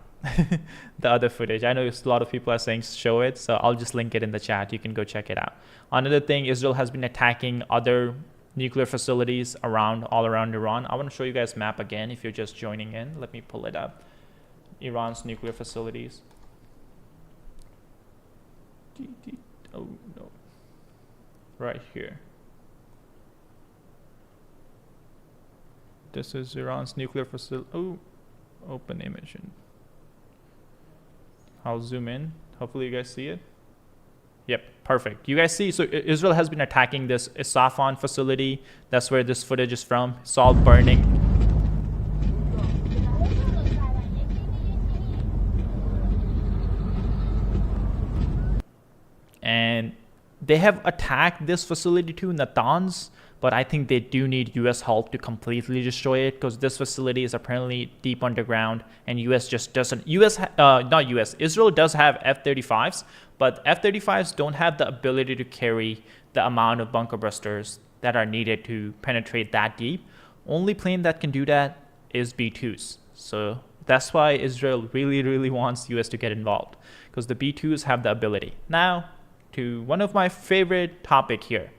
The other footage. I know a lot of people are saying show it, so I'll just link it in the chat. You can go check it out. Another thing, Israel has been attacking other nuclear facilities all around Iran. I want to show you guys map again if you're just joining in. Let me pull it up. Iran's nuclear facilities. Oh no. Right here. This is Iran's nuclear facility. Oh, open image. I'll zoom in. Hopefully you guys see it. Yep, perfect. You guys see, so Israel has been attacking this Isfahan facility. That's where this footage is from. It's all burning. And they have attacked this facility too, Natanz. But I think they do need U.S. help to completely destroy it because this facility is apparently deep underground and U.S. just doesn't. Israel does have F-35s, but F-35s don't have the ability to carry the amount of bunker busters that are needed to penetrate that deep. Only plane that can do that is B-2s. So that's why Israel really, really wants U.S. to get involved because the B-2s have the ability. Now, to one of my favorite topic here.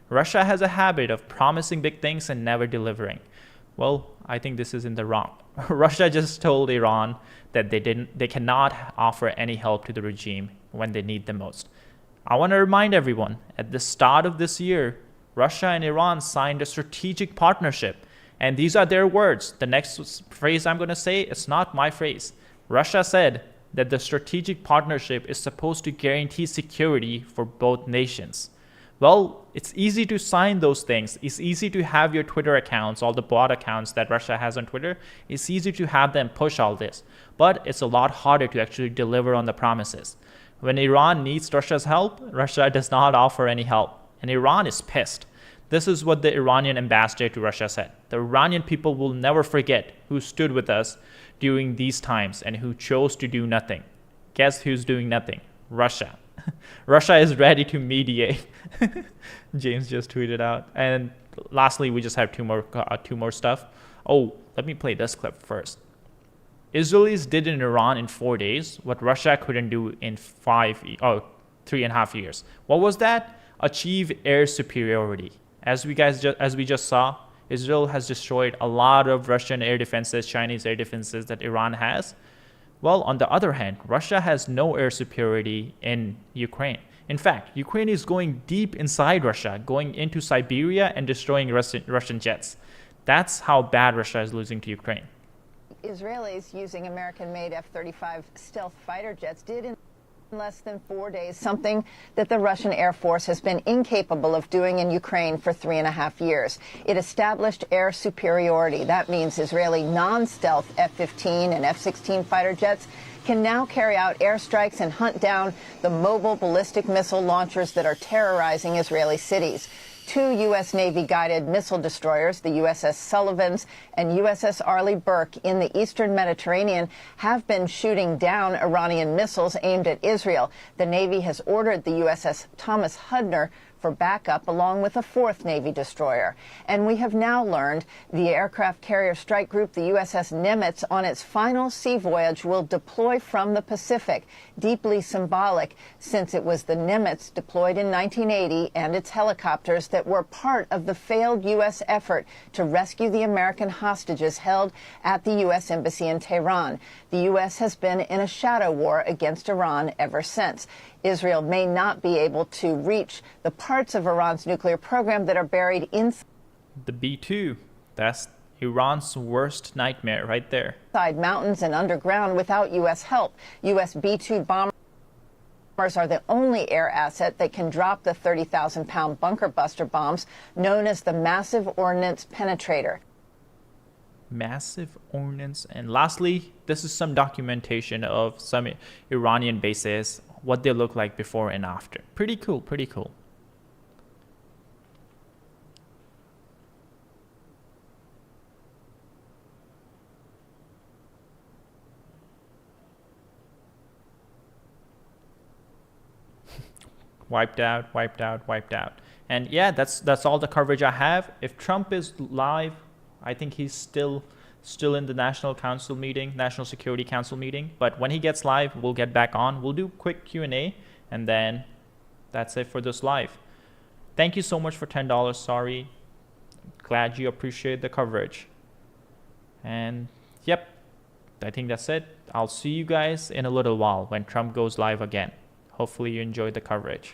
Russia has a habit of promising big things and never delivering. Well, I think this is in the wrong. Russia just told Iran that they cannot offer any help to the regime when they need the most. I want to remind everyone, at the start of this year, Russia and Iran signed a strategic partnership. And these are their words. The next phrase I'm going to say, it's not my phrase. Russia said that the strategic partnership is supposed to guarantee security for both nations. Well, it's easy to sign those things. It's easy to have your Twitter accounts, all the bot accounts that Russia has on Twitter. It's easy to have them push all this. But it's a lot harder to actually deliver on the promises. When Iran needs Russia's help, Russia does not offer any help. And Iran is pissed. This is what the Iranian ambassador to Russia said. The Iranian people will never forget who stood with us during these times and who chose to do nothing. Guess who's doing nothing? Russia. Russia is ready to mediate. James just tweeted out. And lastly, we just have two more stuff. Oh, let me play this clip first. Israelis did in Iran in 4 days what Russia couldn't do in 3.5 years. What was that? Achieve air superiority. As we just saw, Israel has destroyed a lot of Russian air defenses, Chinese air defenses that Iran has. Well, on the other hand, Russia has no air superiority in Ukraine. In fact, Ukraine is going deep inside Russia, going into Siberia and destroying Russian jets. That's how bad Russia is losing to Ukraine. Israelis using American-made F-35 stealth fighter jets did in less than 4 days something that the Russian Air Force has been incapable of doing in Ukraine for 3.5 years. It established air superiority. That means Israeli non-stealth F-15 and F-16 fighter jets can now carry out airstrikes and hunt down the mobile ballistic missile launchers that are terrorizing Israeli cities. Two U.S. Navy-guided missile destroyers, the USS Sullivans and USS Arleigh Burke in the eastern Mediterranean, have been shooting down Iranian missiles aimed at Israel. The Navy has ordered the USS Thomas Hudner for backup, along with a fourth Navy destroyer. And we have now learned the aircraft carrier strike group, the USS Nimitz, on its final sea voyage will deploy from the Pacific. Deeply symbolic, since it was the Nimitz deployed in 1980 and its helicopters that were part of the failed U.S. effort to rescue the American hostages held at the U.S. Embassy in Tehran. The U.S. has been in a shadow war against Iran ever since. Israel may not be able to reach the parts of Iran's nuclear program that are buried inside The B-2, that's Iran's worst nightmare right there. mountains and underground without U.S. help. U.S. B-2 bombers are the only air asset that can drop the 30,000-pound bunker buster bombs known as the Massive Ordnance Penetrator. Massive ordnance. And lastly, this is some documentation of some Iranian bases, what they look like before and after. Pretty cool, pretty cool. Wiped out, wiped out, wiped out. And yeah, that's all the coverage I have. If Trump is live, I think he's still in the National Security Council meeting. But when he gets live, we'll get back on. We'll do quick Q&A, and then that's it for this live. Thank you so much for $10. Sorry. Glad you appreciate the coverage. And yep, I think that's it. I'll see you guys in a little while when Trump goes live again. Hopefully you enjoyed the coverage.